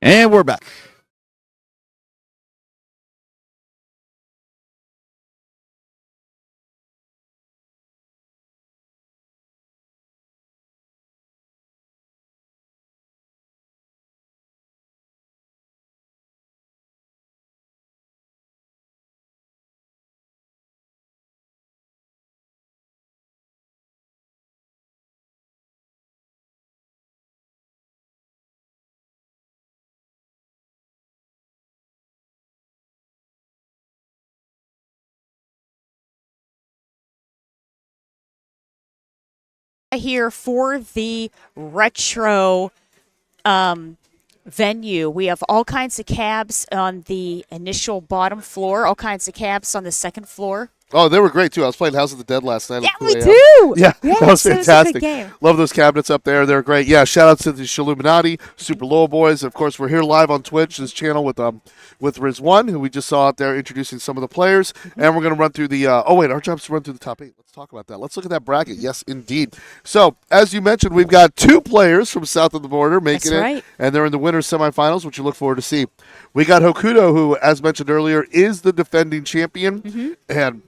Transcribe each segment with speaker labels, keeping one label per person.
Speaker 1: And we're back.
Speaker 2: Here for the retro venue. We have all kinds of cabs on the initial bottom floor, all kinds of cabs on the second floor.
Speaker 3: Oh, they were great too. I was playing House of the Dead last night.
Speaker 2: Yeah,
Speaker 3: at 2
Speaker 2: we
Speaker 3: a.m.
Speaker 2: do.
Speaker 3: Yeah, that was
Speaker 2: Yes, it was a
Speaker 3: fantastic.
Speaker 2: good game.
Speaker 3: Love those cabinets up there. They're great. Yeah, shout out to the Shilluminati, Super Lowell Boys. Of course, we're here live on Twitch, this channel with Riz1, who we just saw out there introducing some of the players. And we're going to run through the, our job's to run through the top 8. Let's talk about that. Let's look at that bracket. Yes, indeed. So, as you mentioned, we've got 2 players from south of the border making
Speaker 2: That's
Speaker 3: it.
Speaker 2: right.
Speaker 3: And they're in the winners semifinals, which you look forward to see. We got Hokuto, who, as mentioned earlier, is the defending champion. And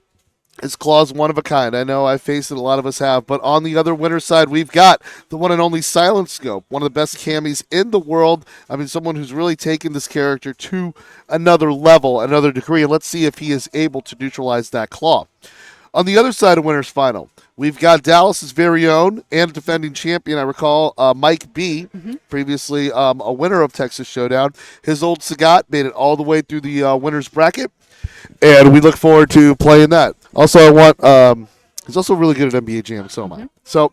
Speaker 3: his claw's one of a kind. I know I've faced it, a lot of us have. But on the other winner's side, we've got the one and only Silent Scope, one of the best camis in the world. I mean, someone who's really taken this character to another level, another degree. And let's see if he is able to neutralize that claw. On the other side of winner's final, we've got Dallas's very own and defending champion. I recall Mike B, previously a winner of Texas Showdown. His old Sagat made it all the way through the winner's bracket, and we look forward to playing that. Also, I want. He's also really good at NBA Jam, so am I. So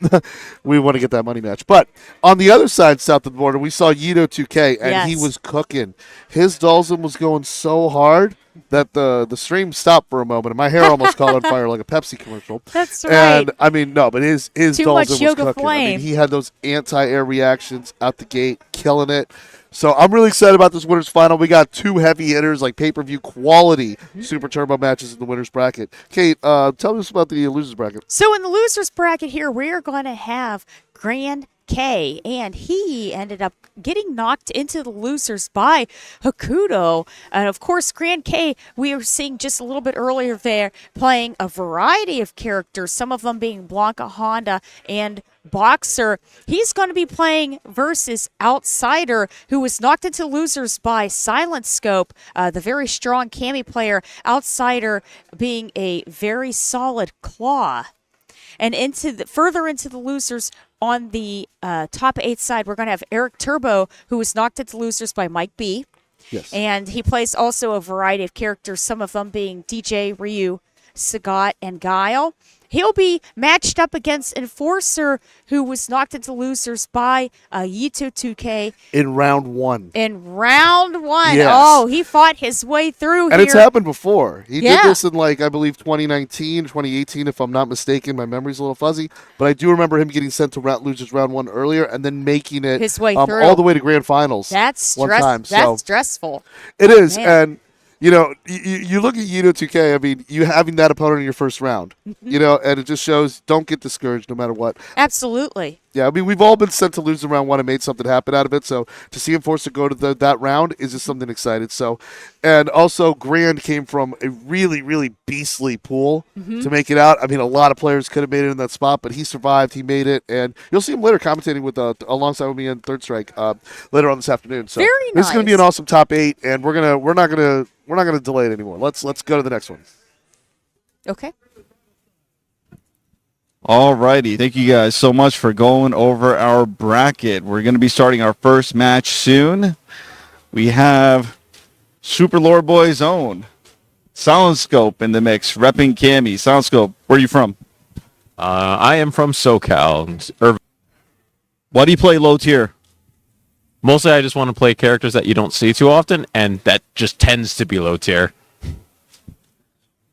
Speaker 3: we want to get that money match. But on the other side, south of the border, we saw Yito 2K, and he
Speaker 2: Yes.
Speaker 3: was cooking. His Dulzin was going so hard that the stream stopped for a moment, and my hair almost caught on fire like a Pepsi commercial.
Speaker 2: That's
Speaker 3: And
Speaker 2: right.
Speaker 3: I mean, no, but his
Speaker 2: Too much
Speaker 3: Dulzin was
Speaker 2: yoga
Speaker 3: cooking. I mean,
Speaker 2: flame.
Speaker 3: he had those anti-air reactions out the gate, killing it. So I'm really excited about this winners final. We got 2 heavy hitters, like pay-per-view quality Super Turbo matches in the winners bracket. Kate, tell us about the losers bracket.
Speaker 2: So in the losers bracket here, we're going to have Grand K, and he ended up getting knocked into the losers by Hokuto. And of course, Grand K, we were seeing just a little bit earlier there, playing a variety of characters, some of them being Blanca Honda and Boxer. He's going to be playing versus Outsider, who was knocked into losers by Silent Scope, the very strong Cami player. Outsider being a very solid Claw. And further into the losers on the top 8 side, we're going to have Eric Turbo, who was knocked into losers by Mike B.
Speaker 3: Yes.
Speaker 2: And he plays also a variety of characters, some of them being DJ, Ryu, Sagat, and Guile. He'll be matched up against Enforcer, who was knocked into losers by Yito 2K
Speaker 3: In round 1.
Speaker 2: in round 1.
Speaker 3: Yes.
Speaker 2: Oh, he fought his way through
Speaker 3: And
Speaker 2: here.
Speaker 3: it's happened before. He
Speaker 2: Yeah.
Speaker 3: did this in, like, I believe 2019, 2018, if I'm not mistaken. My memory's a little fuzzy. But I do remember him getting sent to losers round 1 earlier and then making it
Speaker 2: His way through.
Speaker 3: all the way to grand finals.
Speaker 2: That's
Speaker 3: one
Speaker 2: stress.
Speaker 3: time.
Speaker 2: That's
Speaker 3: So
Speaker 2: stressful.
Speaker 3: it is.
Speaker 2: Man.
Speaker 3: And, you know, you look at Yito 2K, I mean, you having that opponent in your first round, you know, and it just shows don't get discouraged no matter what.
Speaker 2: Absolutely.
Speaker 3: Yeah, I mean, we've all been sent to lose in round 1 and made something happen out of it. So to see him forced to go to that round is just something excited. So, and also Grand came from a really, really beastly pool to make it out. I mean, a lot of players could have made it in that spot, but he survived. He made it, and you'll see him later commentating with alongside with me in Third Strike later on this afternoon. So
Speaker 2: Very
Speaker 3: this is going to be an
Speaker 2: nice.
Speaker 3: awesome top 8, and we're not gonna delay it anymore. Let's go to the next one.
Speaker 2: Okay.
Speaker 1: Alrighty, thank you guys so much for going over our bracket. We're going to be starting our first match soon. We have Super Lord Boy's own Silent Scope in the mix, repping Cammy. Silent Scope, where are you from?
Speaker 4: I am from SoCal.
Speaker 1: Why do you play low tier?
Speaker 4: Mostly, I just want to play characters that you don't see too often, and that just tends to be low tier.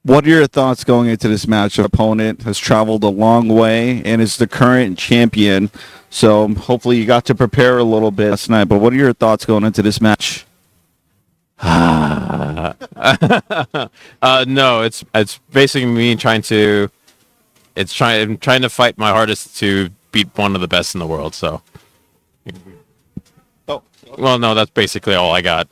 Speaker 1: What are your thoughts going into this match? Your opponent has traveled a long way and is the current champion. So hopefully you got to prepare a little bit last night. But what are your thoughts going into this match?
Speaker 4: No, it's basically me trying to. I'm trying to fight my hardest to beat one of the best in the world. So
Speaker 1: Oh,
Speaker 4: Well, no, that's basically all I got.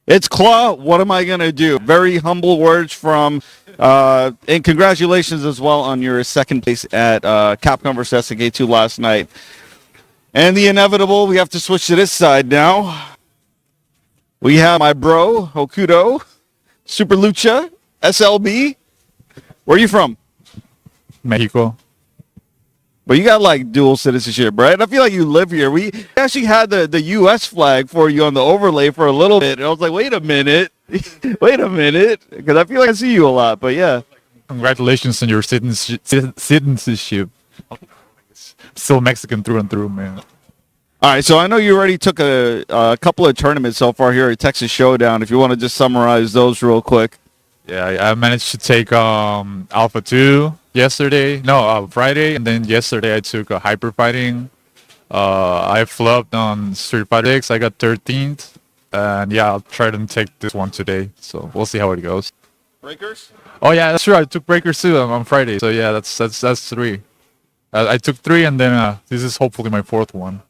Speaker 1: It's Claw. What am I going to do? Very humble words from, and congratulations as well on your second place at Capcom vs. SNK2 last night. And the inevitable, we have to switch to this side now. We have my bro, Hokuto, Super Lucha, SLB. Where are you from?
Speaker 5: Mexico.
Speaker 1: But you got like dual citizenship, right? I feel like you live here. We actually had the U.S. flag for you on the overlay for a little bit. And I was like, wait a minute. Wait a minute. Because I feel like I see you a lot. But yeah.
Speaker 5: Congratulations on your citizenship. Still Mexican through and through, man.
Speaker 1: All right. So I know you already took a couple of tournaments so far here at Texas Showdown. If you want to just summarize those real quick.
Speaker 5: Yeah, I managed to take Alpha 2 yesterday. No, Friday. And then yesterday I took a Hyper Fighting. I flopped on Street Fighter 6. I got 13th. And yeah, I'll try to take this one today. So we'll see how it goes.
Speaker 1: Breakers?
Speaker 5: Oh yeah, that's true. I took Breakers too on Friday. So yeah, that's 3. I took 3 and then this is hopefully my 4th one.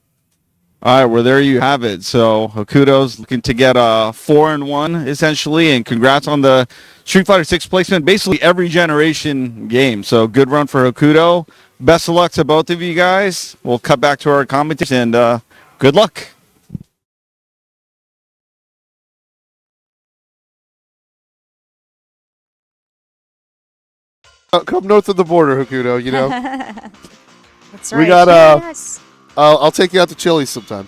Speaker 1: All right, well, there you have it. So Hokuto's looking to get a 4-1 essentially, and congrats on the Street Fighter 6 placement. Basically every generation game. So good run for Hokuto. Best of luck to both of you guys. We'll cut back to our commentators, and good luck.
Speaker 3: Come north of the border, Hokuto, you know.
Speaker 2: That's right.
Speaker 3: We got,
Speaker 2: Yes.
Speaker 3: I'll take you out to Chili's sometime.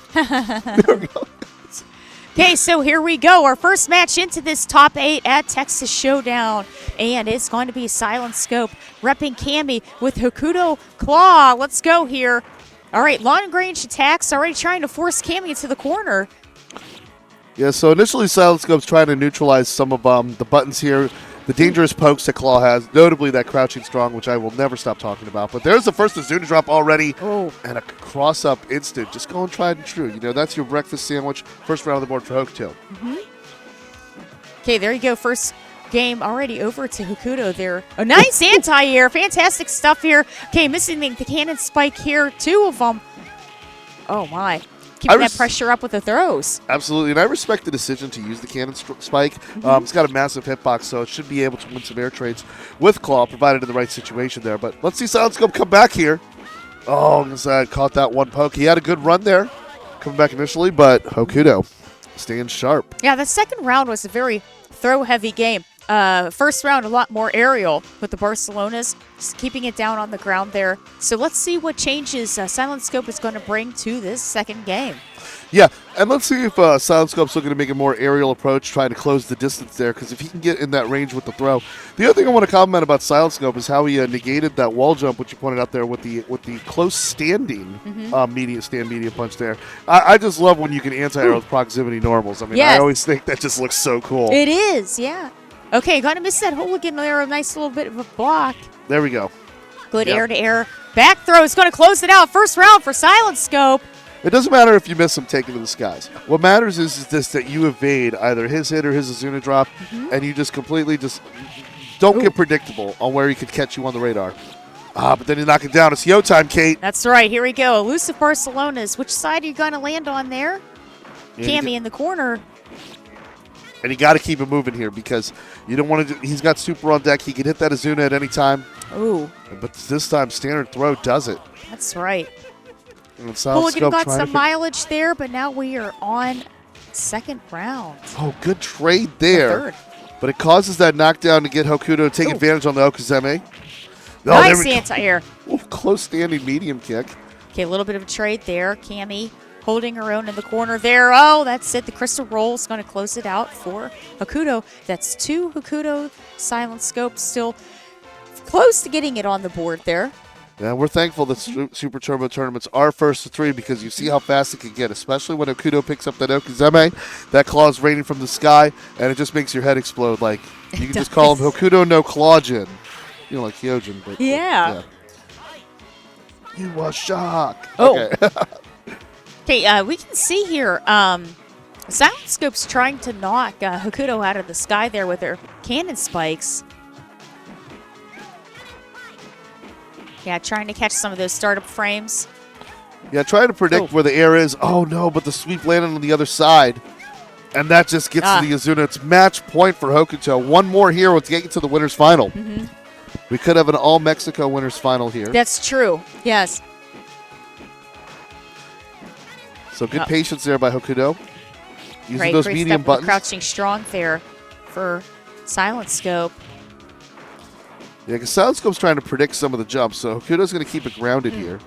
Speaker 2: Okay, so here we go. Our first match into this top 8 at Texas Showdown. And it's going to be Silent Scope repping Cammy with Hokuto Claw. Let's go here. All right, long range attacks already trying to force Cammy into the corner.
Speaker 3: Yeah, so initially Silent Scope's trying to neutralize some of the buttons here. The dangerous pokes that Claw has, notably that crouching strong, which I will never stop talking about. But there's the first Azuna drop already, and a cross-up instant. Just going tried and true. You know, that's your breakfast sandwich. First round on the board for Hokuto.
Speaker 2: Okay, there you go. First game already over to Hokuto there. A nice anti-air. Fantastic stuff here. Okay, missing the cannon spike here. 2 of them. Oh, my. Keeping that pressure up with the throws.
Speaker 3: Absolutely, and I respect the decision to use the cannon spike. It's got a massive hitbox, so it should be able to win some air trades with Claw, provided in the right situation there. But let's see Silent Scope come back here. Oh, Gazad caught that one poke. He had a good run there, coming back initially, but Hokuto staying sharp.
Speaker 2: Yeah, the second round was a very throw-heavy game. First round, a lot more aerial with the Barcelonas, just keeping it down on the ground there. So let's see what changes Silent Scope is going to bring to this second game.
Speaker 3: Yeah, and let's see if Silent Scope's looking to make a more aerial approach, trying to close the distance there, because if he can get in that range with the throw. The other thing I want to compliment about Silent Scope is how he negated that wall jump, which you pointed out there with the close standing medium punch there. I just love when you can anti-air with proximity normals. I mean,
Speaker 2: Yes.
Speaker 3: I always think that just looks so cool.
Speaker 2: It is, yeah. Okay, gonna miss that hooligan there. A nice little bit of a block.
Speaker 3: There we go.
Speaker 2: Good
Speaker 3: Yep.
Speaker 2: air-to-air. Back throw is going to close it out. First round for Silent Scope.
Speaker 3: It doesn't matter if you miss him taking to the skies. What matters is this, that you evade either his hit or his Azuna drop, and you just completely don't get predictable on where he could catch you on the radar. But then you knock it down. It's yo time, Kate.
Speaker 2: That's right. Here we go. Elusive Barcelonas. Which side are you going to land on there? Cammy in the corner.
Speaker 3: And you got to keep it moving here because you don't want to. He's got super on deck. He can hit that Azuna at any time.
Speaker 2: Ooh,
Speaker 3: But this time, standard throw does it.
Speaker 2: that's right.
Speaker 3: And Silent
Speaker 2: Hooligan
Speaker 3: Scope
Speaker 2: got
Speaker 3: trying to
Speaker 2: some mileage there, but now we are on second round.
Speaker 3: Oh, good trade there.
Speaker 2: Third.
Speaker 3: But it causes that knockdown to get Hokuto to take advantage on the Okazeme. Oh,
Speaker 2: Nice
Speaker 3: there we go.
Speaker 2: anti-air.
Speaker 3: Ooh, close standing medium kick.
Speaker 2: Okay, a little bit of a trade there. Cammy holding her own in the corner there. Oh, that's it. The crystal roll is going to close it out for Hokuto. That's 2 Hokuto. Silent Scope still close to getting it on the board there.
Speaker 3: Yeah, we're thankful that Super Turbo tournaments are first to 3 because you see how fast it can get, especially when Hokuto picks up that Okazeme. That claw is raining from the sky, and it just makes your head explode. Like, you can just call him Hokuto no Clawjin. You know, like Hyojin. But,
Speaker 2: Yeah.
Speaker 3: You was shocked.
Speaker 2: Oh.
Speaker 3: Okay.
Speaker 2: Okay, we can see here, Silent Scope's trying to knock Hokuto out of the sky there with her cannon spikes. Yeah, trying to catch some of those startup frames.
Speaker 3: Yeah, trying to predict where the air is. Oh, no, but the sweep landed on the other side. And that just gets to the Azuna. It's match point for Hokuto. One more here will get you to the winner's final. We could have an all-Mexico winner's final here.
Speaker 2: That's true. Yes.
Speaker 3: So good patience there by Hokuto. Using
Speaker 2: Great,
Speaker 3: those
Speaker 2: great
Speaker 3: medium
Speaker 2: step
Speaker 3: buttons.
Speaker 2: crouching strong there for Silent Scope.
Speaker 3: Yeah, because Silent Scope's trying to predict some of the jumps, so Hokuto's going to keep it grounded here.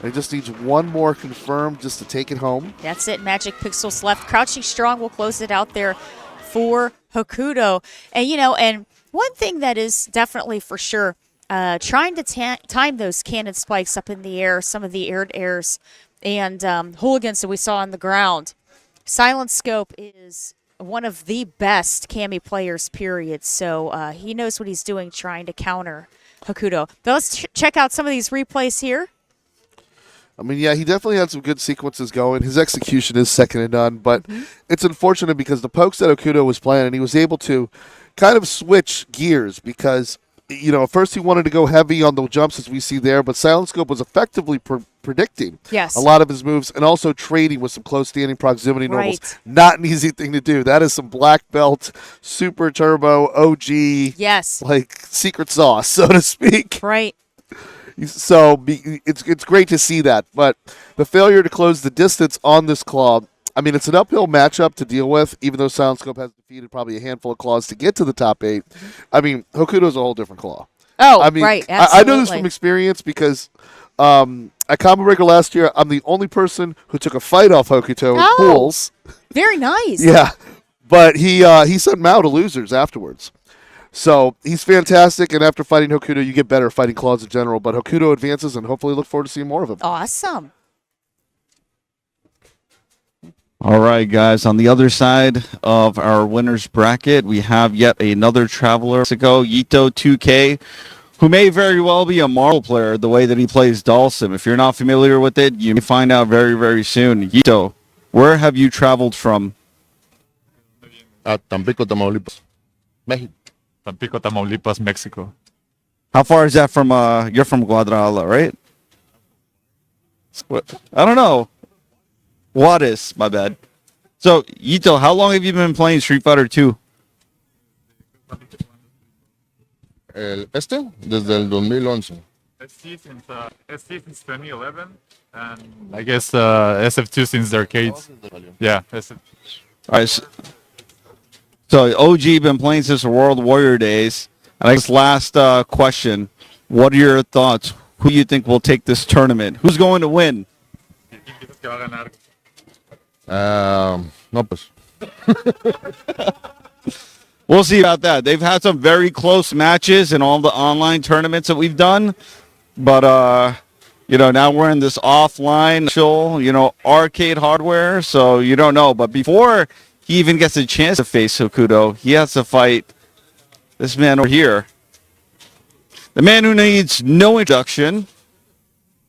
Speaker 3: And he just needs one more confirmed just to take it home.
Speaker 2: That's it. Magic Pixels left. Crouching strong will close it out there for Hokuto. And, and one thing that is definitely for sure, trying to time those cannon spikes up in the air, some of the airs, and hooligans that we saw on the ground. Silent Scope is one of the best Cammy players, period. So he knows what he's doing trying to counter Hokuto. But let's check out some of these replays here.
Speaker 3: I mean, yeah, he definitely had some good sequences going. His execution is second to none, but it's unfortunate because the pokes that Hokuto was playing, and he was able to kind of switch gears because, at first he wanted to go heavy on the jumps as we see there, but Silent Scope was effectively predicting a lot of his moves and also trading with some close standing proximity normals.
Speaker 2: Right.
Speaker 3: Not an easy thing to do. That is some black belt, super turbo, OG, like secret sauce, so to speak.
Speaker 2: Right.
Speaker 3: So it's great to see that, but the failure to close the distance on this claw, I mean, it's an uphill matchup to deal with, even though Silent Scope has defeated probably a handful of claws to get to the top 8. I mean, Hokuto's a whole different claw.
Speaker 2: Oh,
Speaker 3: I mean,
Speaker 2: right,
Speaker 3: I know this
Speaker 2: absolutely.
Speaker 3: from experience because at Combo Breaker last year, I'm the only person who took a fight off Hokuto in pools.
Speaker 2: Very nice.
Speaker 3: Yeah, but he sent Mao to losers afterwards. So he's fantastic, and after fighting Hokuto, you get better at fighting claws in general. But Hokuto advances, and hopefully look forward to seeing more of him.
Speaker 2: Awesome.
Speaker 1: All right, guys. On the other side of our winner's bracket, we have yet another traveler to go, Yito 2K, who may very well be a Marvel player the way that he plays Dalsim. If you're not familiar with it, you may find out very, very soon. Yito, where have you traveled from?
Speaker 6: Tampico, Tamaulipas, México.
Speaker 5: Tampico, Tamaulipas, Mexico.
Speaker 1: How far is that from, you're from Guadalajara, right? What? I don't know. Juarez, my bad. So, Yito, how long have you been playing Street Fighter 2?
Speaker 6: Desde el 2011.
Speaker 5: SC since 2011, and I guess SF2 since the arcades. Yeah, SF.
Speaker 1: All right. So OG been playing since the World Warrior days. And I guess last question, what are your thoughts? Who do you think will take this tournament? Who's going to win?
Speaker 6: No, pues.
Speaker 1: We'll see about that. They've had some very close matches in all the online tournaments that we've done. But, now we're in this offline, arcade hardware. So you don't know. But before he even gets a chance to face Hokuto, he has to fight this man over here. The man who needs no introduction.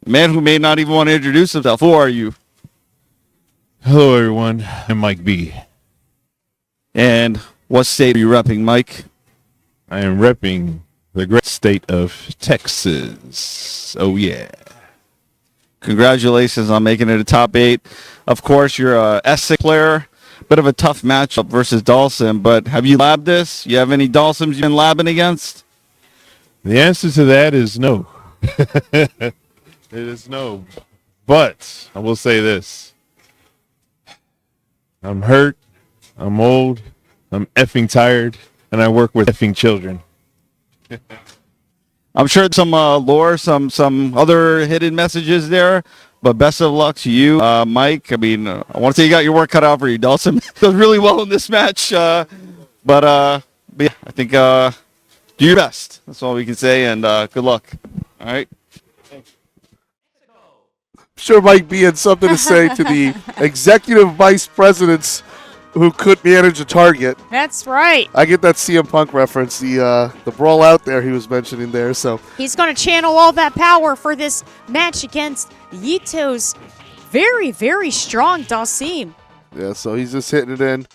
Speaker 1: The man who may not even want to introduce himself. Who are you?
Speaker 7: Hello, everyone. I'm Mike B.
Speaker 1: And what state are you repping, Mike?
Speaker 7: I am repping the great state of Texas. Oh, yeah.
Speaker 1: Congratulations on making it a top 8. Of course, you're a Essex player. Bit of a tough matchup versus Dalsim, but have you labbed this? You have any Dalsims you've been labbing against?
Speaker 7: The answer to that is no. It is no. But I will say this. I'm hurt. I'm old. I'm effing tired. And I work with effing children.
Speaker 1: I'm sure some lore, some other hidden messages there. But best of luck to you, Mike. I mean, I want to say you got your work cut out for you. Dalsim does really well in this match. But yeah, I think do your best. That's all we can say. And good luck. All right.
Speaker 3: I'm sure Mike B had something to say to the executive vice presidents who could manage a target.
Speaker 2: That's right.
Speaker 3: I get that CM Punk reference, the brawl out there he was mentioning there. So
Speaker 2: He's going to channel all that power for this match against Yito's very, very strong Dalsim.
Speaker 3: yeah, so he's just hitting it in.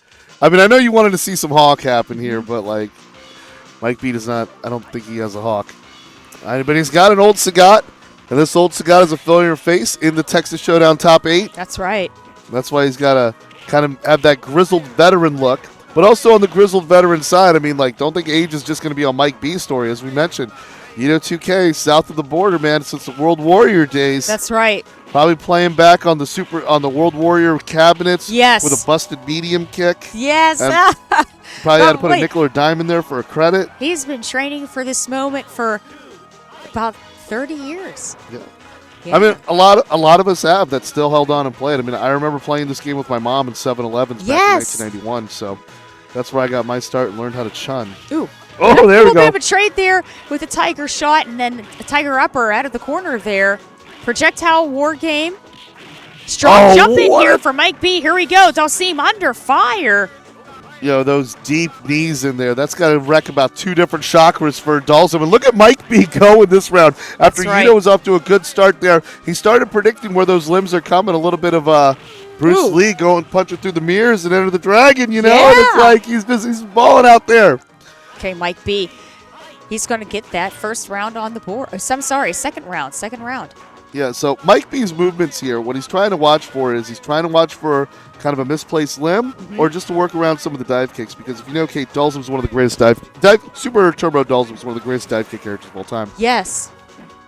Speaker 3: I mean, I know you wanted to see some hawk happen here, but like Mike B does not. I don't think he has a hawk. But he's got an old Sagat. And this old Sagat is a familiar face in the Texas Showdown top 8.
Speaker 2: That's right.
Speaker 3: That's why he's got to kind of have that grizzled veteran look. But also on the grizzled veteran side, I mean, like, don't think age is just going to be on Mike B's story. As we mentioned, 2K, south of the border, man, since the World Warrior days.
Speaker 2: That's right.
Speaker 3: Probably playing back on the World Warrior cabinets.
Speaker 2: Yes.
Speaker 3: With a busted medium kick.
Speaker 2: Yes.
Speaker 3: And probably had to put a
Speaker 2: Wait.
Speaker 3: nickel or dime in there for a credit.
Speaker 2: He's been training for this moment for about 30 years.
Speaker 3: Yeah.
Speaker 2: Yeah.
Speaker 3: I mean, a lot of us have that still held on and played. I mean, I remember playing this game with my mom in 7-Elevens back in
Speaker 2: Yes.
Speaker 3: 1991. So that's where I got my start and learned how to chun.
Speaker 2: Ooh.
Speaker 3: Oh, there
Speaker 2: A
Speaker 3: we
Speaker 2: little bit
Speaker 3: go.
Speaker 2: of a trade there with a tiger shot and then a tiger upper out of the corner there. Projectile war game. Strong
Speaker 3: Oh,
Speaker 2: jump in
Speaker 3: what
Speaker 2: here
Speaker 3: a-
Speaker 2: for Mike B. Here he goes. Dalsim under fire.
Speaker 3: Those deep knees in there. That's got to wreck about 2 different chakras for Dalsim. And look at Mike B go in this round. After
Speaker 2: That's right.
Speaker 3: Yuto was off to a good start there, he started predicting where those limbs are coming. A little bit of Bruce
Speaker 2: Ooh.
Speaker 3: Lee going punching through the mirrors and enter the dragon, And
Speaker 2: Yeah.
Speaker 3: it's like he's balling out there.
Speaker 2: Okay, Mike B. He's going to get that first round on the board. Second round.
Speaker 3: Yeah, so Mike B's movements here, what he's trying to watch for is he's trying to watch for kind of a misplaced limb or just to work around some of the dive kicks because if you know Kate, Dulzim's one of the greatest Super Turbo Dulzim's one of the greatest dive kick characters of all time.
Speaker 2: Yes.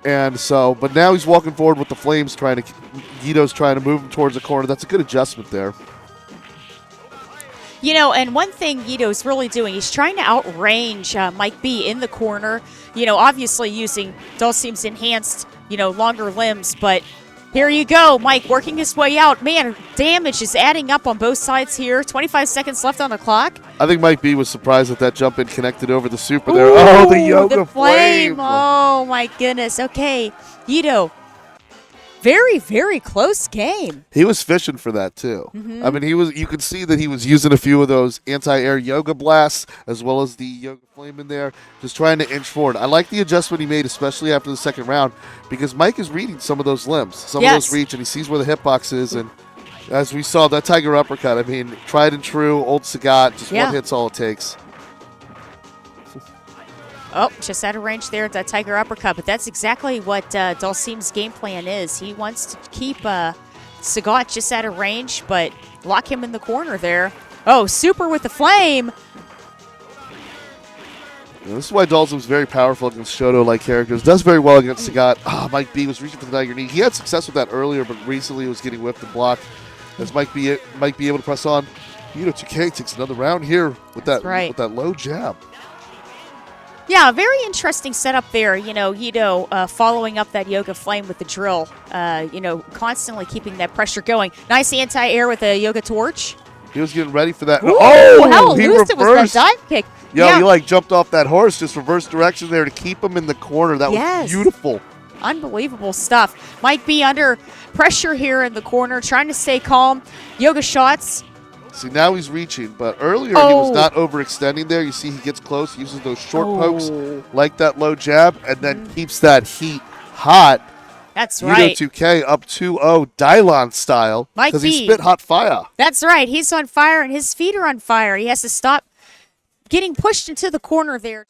Speaker 3: And so, but now he's walking forward with the flames Guido's trying to move him towards the corner. That's a good adjustment there.
Speaker 2: And one thing Ito's really doing, he's trying to outrange Mike B in the corner. Obviously using Dalsim's enhanced, longer limbs. But here you go, Mike working his way out. Man, damage is adding up on both sides here. 25 seconds left on the clock.
Speaker 3: I think Mike B was surprised that jump in connected over the super there.
Speaker 2: Ooh,
Speaker 3: Oh, the Yoga
Speaker 2: the flame. Oh, my goodness. Okay, Ito. Very, very close game.
Speaker 3: He was fishing for that too. I mean, you could see that he was using a few of those anti-air yoga blasts as well as the yoga flame in there, just trying to inch forward. I like the adjustment he made, especially after the second round, because Mike is reading some of those limbs, some of those reach, and he sees where the hitbox is. And as we saw, that tiger uppercut, I mean, tried and true, old Sagat, just one hit's all it takes.
Speaker 2: Oh, just out of range there at that tiger uppercut. But that's exactly what Dalsim's game plan is. He wants to keep Sagat just out of range, but lock him in the corner there. Oh, super with the flame.
Speaker 3: This is why Dalzim's very powerful against Shoto-like characters. Does very well against Sagat. Mike B was reaching for the tiger knee. He had success with that earlier, but recently it was getting whipped and blocked. As Mike B able to press on. 2K takes another round here with that low jab.
Speaker 2: Yeah, very interesting setup there. Ito following up that yoga flame with the drill. Constantly keeping that pressure going. Nice anti-air with a yoga torch.
Speaker 3: He was getting ready for that.
Speaker 2: Ooh,
Speaker 3: Oh,
Speaker 2: how
Speaker 3: he
Speaker 2: elusive was
Speaker 3: reversed.
Speaker 2: that dive kick?
Speaker 3: He jumped off that horse, just reverse direction there to keep him in the corner. That was beautiful.
Speaker 2: Unbelievable stuff. Mike B under pressure here in the corner, trying to stay calm. Yoga shots.
Speaker 3: See, now he's reaching, but earlier he was not overextending there. You see he gets close, uses those short pokes like that low jab, and then keeps that heat hot.
Speaker 2: That's right.
Speaker 3: 2K up 2-0 Dylon style because he spit hot fire.
Speaker 2: That's right. He's on fire, and his feet are on fire. He has to stop getting pushed into the corner there.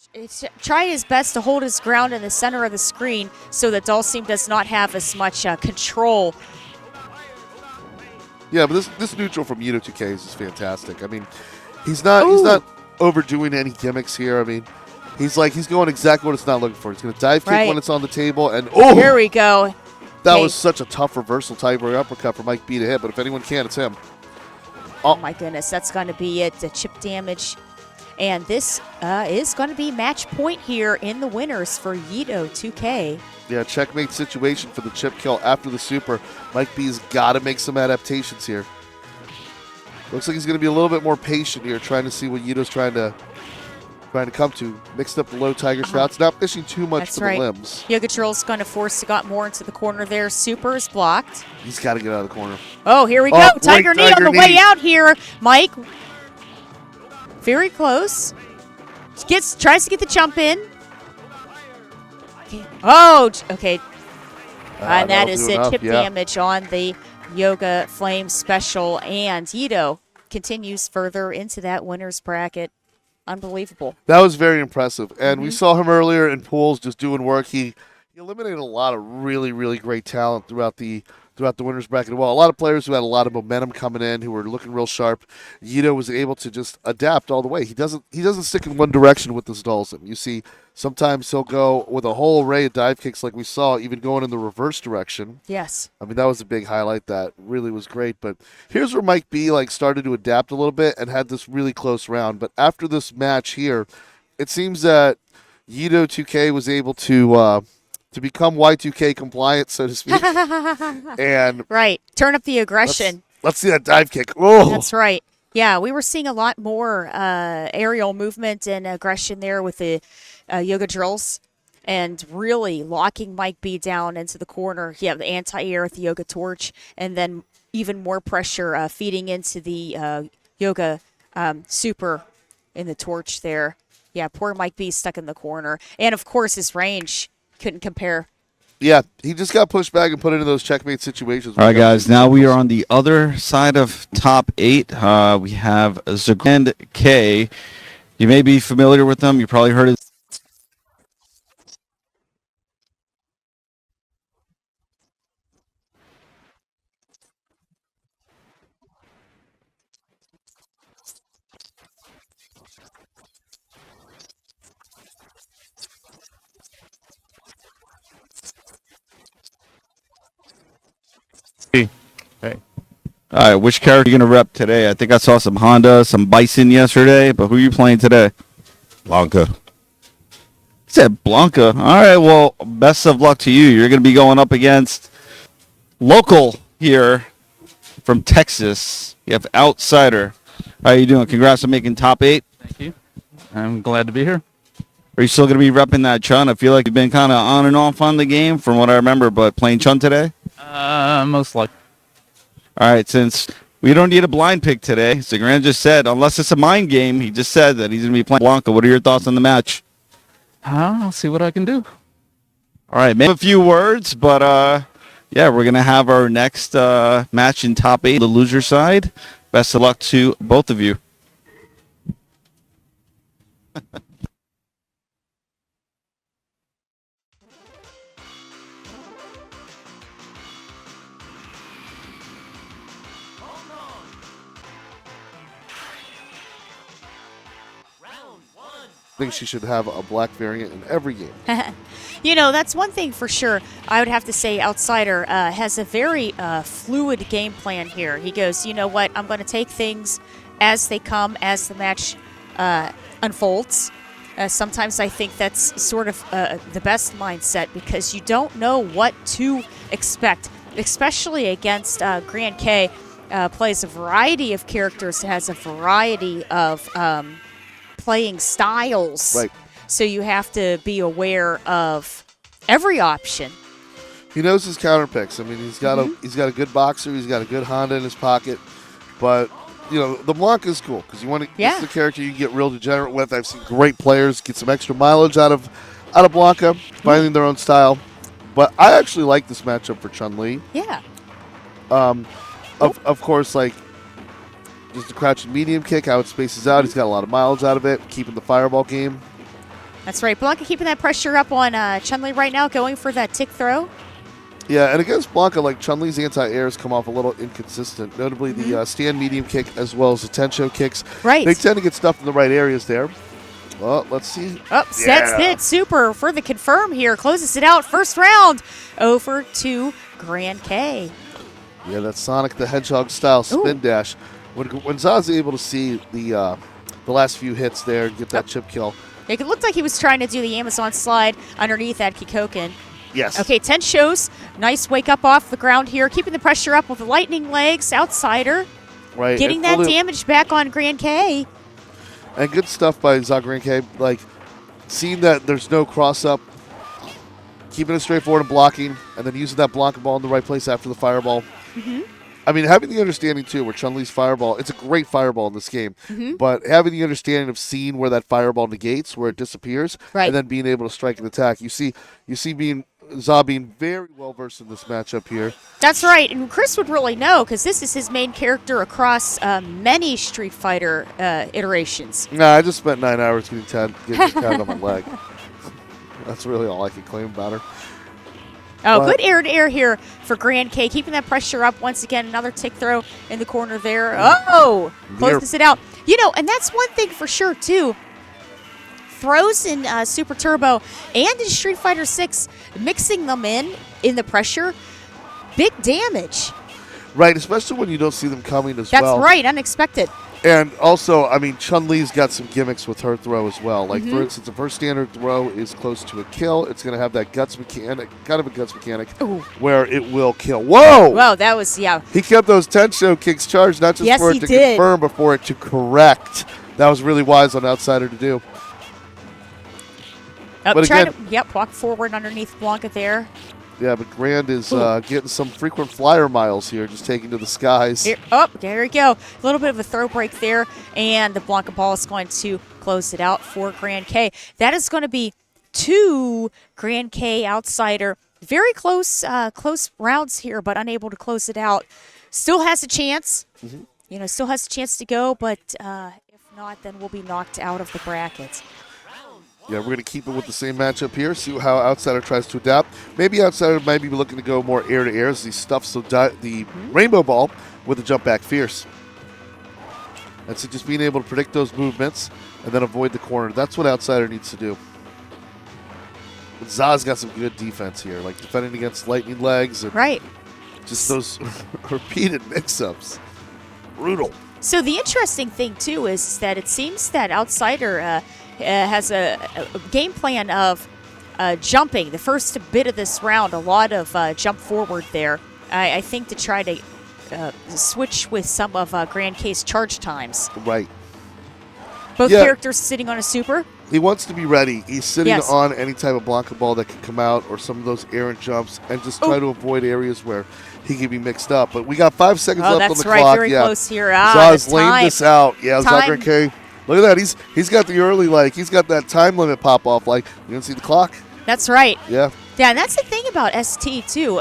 Speaker 2: Try his best to hold his ground in the center of the screen so that Dalsim does not have as much control.
Speaker 3: Yeah, but this neutral from 2K is fantastic. I mean, he's not overdoing any gimmicks here. I mean, he's going exactly what it's not looking for. He's going to dive kick when it's on the table, and
Speaker 2: here we go.
Speaker 3: That was such a tough reversal tiger uppercut for Mike B to hit. But if anyone can, it's him.
Speaker 2: Oh my goodness, that's going to be it. The chip damage. And this is going to be match point here in the winners for Ito 2K.
Speaker 3: Yeah, checkmate situation for the chip kill after the super. Mike B's got to make some adaptations here. Looks like he's going to be a little bit more patient here, trying to see what Ito's trying to come to. Mixed up the low tiger shots, not fishing too much for the limbs.
Speaker 2: Yoga Drill's going to force Sagat more into the corner there. Super is blocked.
Speaker 3: He's got to get out of the corner.
Speaker 2: Oh, here we go. Tiger knee on the way out here. Mike. Very close. Tries to get the jump in. Okay. Oh, okay. And that is it. Chip damage on the Yoga Flame special. And Ito continues further into that winner's bracket. Unbelievable.
Speaker 3: That was very impressive. And we saw him earlier in pools just doing work. He He eliminated a lot of really, really great talent throughout the winners bracket. Well, a lot of players who had a lot of momentum coming in, who were looking real sharp. Yito was able to just adapt all the way. He doesn't stick in one direction with this Dhalsim. You see, sometimes he'll go with a whole array of dive kicks, like we saw, even going in the reverse direction.
Speaker 2: Yes.
Speaker 3: I mean, that was a big highlight. That really was great. But here's where Mike B started to adapt a little bit and had this really close round. But after this match here, it seems that Yito 2K was able to become Y2K compliant, so to speak. And
Speaker 2: Right. Turn up the aggression.
Speaker 3: let's see that dive kick. Oh,
Speaker 2: That's right. Yeah, we were seeing a lot more aerial movement and aggression there with the yoga drills and really locking Mike B down into the corner. Yeah, the anti-air with the yoga torch, and then even more pressure feeding into the yoga super in the torch there. Yeah, poor Mike B stuck in the corner. And, of course, his range couldn't compare.
Speaker 3: yeah. He just got pushed back and put into those checkmate situations.
Speaker 1: All right, guys. Now we are on the other side of top 8. We have Grand K. You may be familiar with them. You probably heard it.
Speaker 4: Hey.
Speaker 1: All right, which character are you going to rep today? I think I saw some Honda, some Bison yesterday, but who are you playing today?
Speaker 6: Blanca.
Speaker 1: He said Blanca. All right, well, best of luck to you. You're going to be going up against local here from Texas. You have Outsider. How are you doing? Congrats on making top 8.
Speaker 8: Thank you. I'm glad to be here.
Speaker 1: Are you still going to be repping that Chun? I feel like you've been kind of on and off on the game from what I remember, but playing Chun today?
Speaker 8: Most likely.
Speaker 1: All right, since we don't need a blind pick today, Zagran just said, unless it's a mind game, he just said that he's going to be playing Blanca. What are your thoughts on the match?
Speaker 8: I'll see what I can do.
Speaker 1: All right, maybe a few words, but yeah, we're going to have our next match in top 8, the loser side. Best of luck to both of you.
Speaker 3: I think she should have a black variant in every game.
Speaker 2: You know, that's one thing for sure. I would have to say Outsider has a very fluid game plan here. He goes, you know what, I'm going to take things as they come, as the match unfolds. Sometimes I think that's sort of the best mindset because you don't know what to expect, especially against Grand K. Plays a variety of characters, has a variety of playing styles.
Speaker 3: Right.
Speaker 2: So you have to be aware of every option.
Speaker 3: He knows his counter picks. I mean, he's got a good boxer. He's got a good Honda in his pocket. But you know, the Blanca is cool because you want to.
Speaker 2: Yeah.
Speaker 3: It's the character you can get real degenerate with. I've seen great players get some extra mileage out of Blanca, finding their own style. But I actually like this matchup for Chun-Li.
Speaker 2: Yeah.
Speaker 3: Of course, like just the crouching medium kick, how it spaces out. He's got a lot of mileage out of it, keeping the fireball game.
Speaker 2: That's right. Blanca keeping that pressure up on Chun-Li right now, going for that tick throw.
Speaker 3: Yeah, and against Blanca, like Chun-Li's anti-airs come off a little inconsistent, notably the stand medium kick as well as the Tensho kicks.
Speaker 2: Right.
Speaker 3: They tend to get stuffed in the right areas there. Well, let's see.
Speaker 2: Oh, sets hit super for the confirm here. Closes it out. First round over to Grand K.
Speaker 3: Yeah, that Sonic the Hedgehog style spin dash. When Zaz able to see the last few hits there and get that chip kill.
Speaker 2: It looked like he was trying to do the Amazon slide underneath that Kikoken.
Speaker 3: Yes.
Speaker 2: Okay, 10 shows. Nice wake up off the ground here. Keeping the pressure up with the lightning legs. Outsider.
Speaker 3: Right.
Speaker 2: Getting that damage back on Grand K.
Speaker 3: And good stuff by Zagran K. Like, seeing that there's no cross-up, keeping it straightforward and blocking, and then using that Blanca ball in the right place after the fireball. I mean, having the understanding, too, where Chun-Li's fireball, it's a great fireball in this game, but having the understanding of seeing where that fireball negates, where it disappears,
Speaker 2: Right.
Speaker 3: and then being able to strike and attack. You see Za being very well-versed in this matchup here.
Speaker 2: That's right. And Chris would really know because this is his main character across many Street Fighter iterations.
Speaker 3: Nah, I just spent 9 hours getting tatted on my leg. That's really all I can claim about her.
Speaker 2: Oh,
Speaker 3: But-
Speaker 2: good air-to-air here for Grand K, keeping that pressure up. Once again, another tick throw in the corner there. Oh, closes it out. You know, and that's one thing for sure, too. Throws in Super Turbo and in Street Fighter 6, mixing them in the pressure, big damage.
Speaker 3: Right, especially when you don't see them coming as
Speaker 2: That's
Speaker 3: well.
Speaker 2: right, unexpected.
Speaker 3: And also, I mean, Chun-Li's got some gimmicks with her throw as well. Like,
Speaker 2: Mm-hmm.
Speaker 3: for instance, if her standard throw is close to a kill, it's going to have that guts mechanic, kind of a guts mechanic,
Speaker 2: Ooh.
Speaker 3: where it will kill. Whoa!
Speaker 2: Whoa, that was, yeah.
Speaker 3: He kept those Tensho kicks charged, not just
Speaker 2: Yes,
Speaker 3: for it
Speaker 2: he
Speaker 3: to
Speaker 2: did.
Speaker 3: confirm, but for it to correct. That was really wise on Outsider to do. But
Speaker 2: Trying
Speaker 3: again-
Speaker 2: to, walk forward underneath Blanca there.
Speaker 3: Yeah, but Grand is getting some frequent flyer miles here, just taking to the skies.
Speaker 2: Here, oh, there we go. A little bit of a throw break there, and the Blanca ball is going to close it out for Grand K. That is going to be 2 Grand K Outsider. Very close rounds here, but unable to close it out. Still has a chance. You know, still has a chance to go, but if not, then we'll be knocked out of the brackets.
Speaker 3: Yeah, we're going to keep it with the same matchup here, see how Outsider tries to adapt. Maybe Outsider might be looking to go more air-to-air as he stuffs the rainbow ball with the jump back fierce. And so just being able to predict those movements and then avoid the corner. That's what Outsider needs to do. But Za's got some good defense here, like defending against lightning legs and
Speaker 2: Right.
Speaker 3: just those repeated mix-ups. Brutal.
Speaker 2: So the interesting thing too is that it seems that Outsider has a game plan of jumping. The first bit of this round, a lot of jump forward there. I think to try to switch with some of Grand K's charge times.
Speaker 3: Right.
Speaker 2: Both
Speaker 3: Yeah.
Speaker 2: characters sitting on a super.
Speaker 3: He wants to be ready. He's sitting
Speaker 2: Yes.
Speaker 3: on any type of Blanca ball that can come out or some of those errant jumps and just try to avoid areas where he can be mixed up. But we got 5 seconds
Speaker 2: Oh,
Speaker 3: left on
Speaker 2: that's
Speaker 3: the
Speaker 2: right.
Speaker 3: clock.
Speaker 2: Very
Speaker 3: Yeah.
Speaker 2: close here.
Speaker 3: Zaz
Speaker 2: the
Speaker 3: laid
Speaker 2: time.
Speaker 3: this out. Yeah,
Speaker 2: Time.
Speaker 3: Zagreb K. Look at that. He's got the early, he's got that time limit pop off. Like, you don't see the clock?
Speaker 2: That's right.
Speaker 3: Yeah.
Speaker 2: Yeah, and that's the thing about ST too.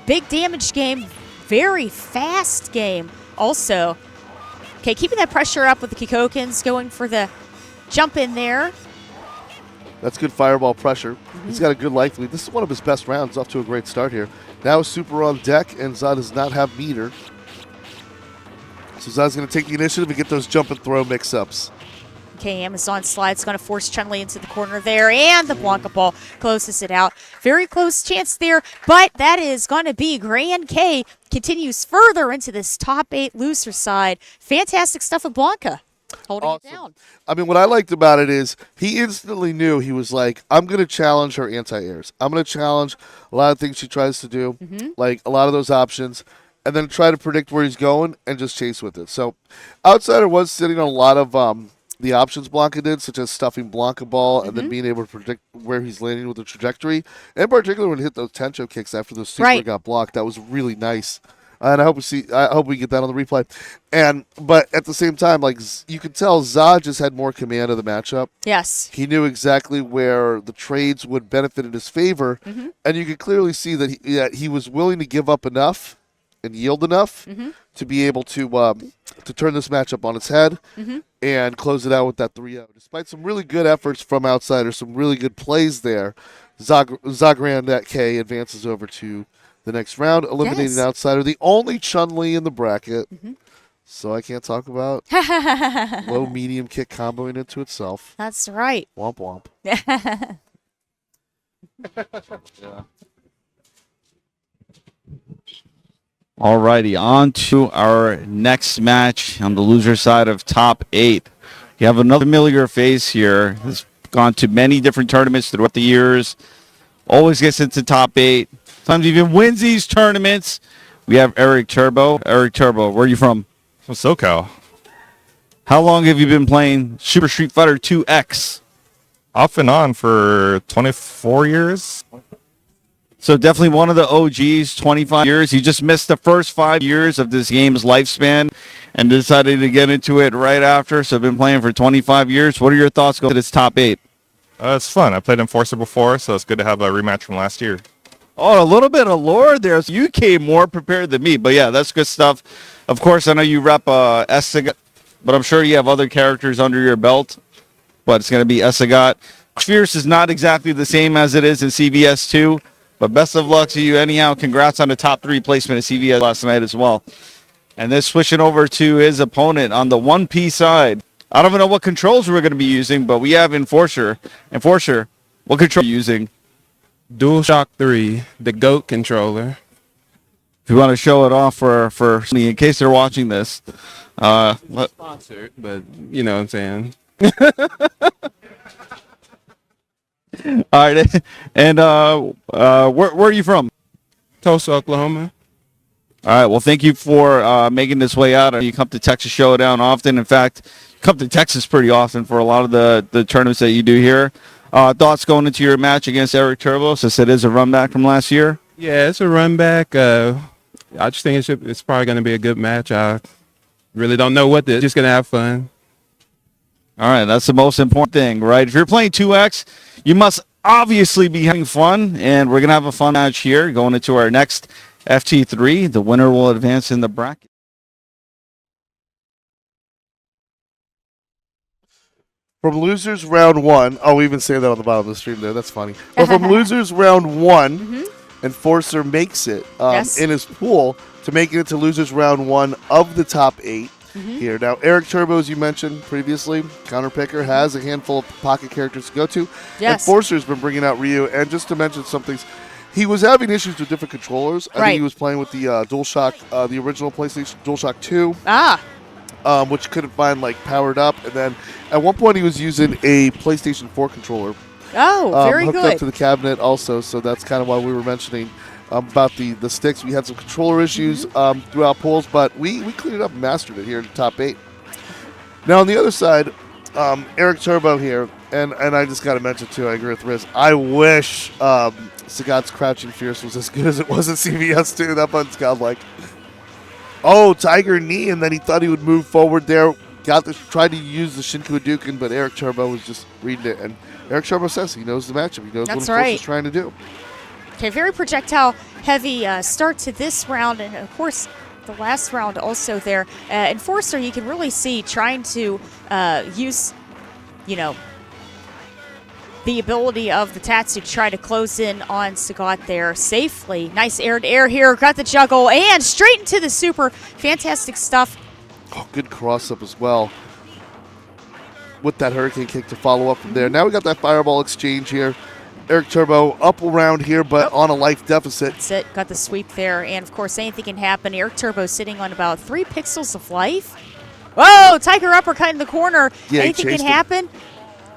Speaker 2: Big damage game, very fast game. Also, okay, keeping that pressure up with the Kikokins, going for the jump in there.
Speaker 3: That's good fireball pressure. He's got a good life lead. This is one of his best rounds. Off to a great start here. Now super on deck, and Zaz does not have meter. So Zaz going to take the initiative and get those jump and throw mix-ups.
Speaker 2: Okay, Amazon slide's going to force Chun-Li into the corner there, and the Blanca ball closes it out. Very close chance there, but that is going to be Grand K continues further into this top 8 loser side. Fantastic stuff of Blanca, holding it down.
Speaker 3: I mean, what I liked about it is he instantly knew. He was like, I'm going to challenge her anti-airs. I'm going to challenge a lot of things she tries to do, like a lot of those options, and then try to predict where he's going and just chase with it. So Outsider was sitting on a lot of the options Blanca did, such as stuffing Blanca ball and then being able to predict where he's landing with the trajectory. In particular, when he hit those Tensho kicks after the super got blocked, that was really nice. And I hope we get that on the replay. But at the same time, like you could tell, Za just had more command of the matchup.
Speaker 2: Yes.
Speaker 3: He knew exactly where the trades would benefit in his favor, and you could clearly see that he was willing to give up enough and yield enough to be able to turn this matchup on its head and close it out with that 3-0. Despite some really good efforts from Outsiders, some really good plays there, Zagreb K advances over to the next round, eliminating Outsider, the only Chun-Li in the bracket. So I can't talk about low medium kick comboing into itself.
Speaker 2: That's right.
Speaker 3: Womp womp.
Speaker 1: Alrighty, on to our next match on the loser side of top 8. You have another familiar face here. Has gone to many different tournaments throughout the years. Always gets into top 8. Sometimes even wins these tournaments. We have Eric Turbo. Eric Turbo, where are you from?
Speaker 5: From SoCal.
Speaker 1: How long have you been playing Super Street Fighter 2X?
Speaker 5: Off and on for 24 years.
Speaker 1: So definitely one of the OGs, 25 years. You just missed the first 5 years of this game's lifespan and decided to get into it right after. So I've been playing for 25 years. What are your thoughts going to this top 8?
Speaker 5: It's fun. I played Enforcer before, so it's good to have a rematch from last year.
Speaker 1: Oh, a little bit of lore there. So you came more prepared than me. But yeah, that's good stuff. Of course, I know you rep Essagot, but I'm sure you have other characters under your belt. But it's going to be Essagot. Fierce is not exactly the same as it is in CVS 2. But best of luck to you anyhow. Congrats on the top 3 placement at CVS last night as well. And then switching over to his opponent on the 1P side. I don't even know what controls we're going to be using, but we have Enforcer. Enforcer, what control are you using?
Speaker 9: DualShock 3, the GOAT controller.
Speaker 1: If you want to show it off for in case they're watching this.
Speaker 9: Sponsored, but you know what I'm saying.
Speaker 1: All right. And where are you from?
Speaker 9: Tulsa, Oklahoma.
Speaker 1: All right. Well, thank you for making this way out. You come to Texas Showdown often. In fact, you come to Texas pretty often for a lot of the tournaments that you do here. Thoughts going into your match against Eric Turbo, since it is a run back from last year?
Speaker 9: Yeah, it's a run back. I just think it's probably going to be a good match. I really don't know what just going to have fun.
Speaker 1: All right. That's the most important thing, right? If you're playing 2X, you must obviously be having fun, and we're going to have a fun match here going into our next FT3. The winner will advance in the bracket.
Speaker 3: From losers round 1, oh, we even say that on the bottom of the stream there. That's funny. But from losers round 1, Enforcer makes it in his pool to make it into losers round 1 of the top 8 here. Now, Eric Turbo, as you mentioned previously, counterpicker, has a handful of pocket characters to go to.
Speaker 2: Yes.
Speaker 3: Enforcer's been bringing out Ryu, and just to mention some things, he was having issues with different controllers. I think he was playing with the DualShock, the original PlayStation DualShock 2. Which couldn't find powered up, and then at one point he was using a PlayStation 4 controller.
Speaker 2: Very
Speaker 3: hooked
Speaker 2: good.
Speaker 3: up to the cabinet also, so that's kind of why we were mentioning about the sticks. We had some controller issues throughout polls, but we cleaned it up and mastered it here in the top 8. Now on the other side, Eric Turbo here, and I just got to mention too, I agree with Riz. I wish Sagat's Crouching Fierce was as good as it was at CVS too. That button's godlike. Oh, Tiger Knee, and then he thought he would move forward there. Tried to use the Shinku Hadouken, but Eric Turbo was just reading it. And Eric Turbo says he knows the matchup. He knows what Enforcer's trying to do.
Speaker 2: Okay, very projectile heavy start to this round, and of course the last round also there. Enforcer, you can really see trying to use, the ability of the Tatsu to try to close in on Sagat there safely. Nice air-to-air here. Got the juggle and straight into the super. Fantastic stuff.
Speaker 3: Oh, good cross-up as well. With that hurricane kick to follow up from there. Now we got that fireball exchange here. Eric Turbo up around here, but on a life deficit.
Speaker 2: That's it. Got the sweep there. And, of course, anything can happen. Eric Turbo sitting on about 3 pixels of life. Whoa! Tiger uppercut in the corner.
Speaker 3: Yeah,
Speaker 2: anything can happen.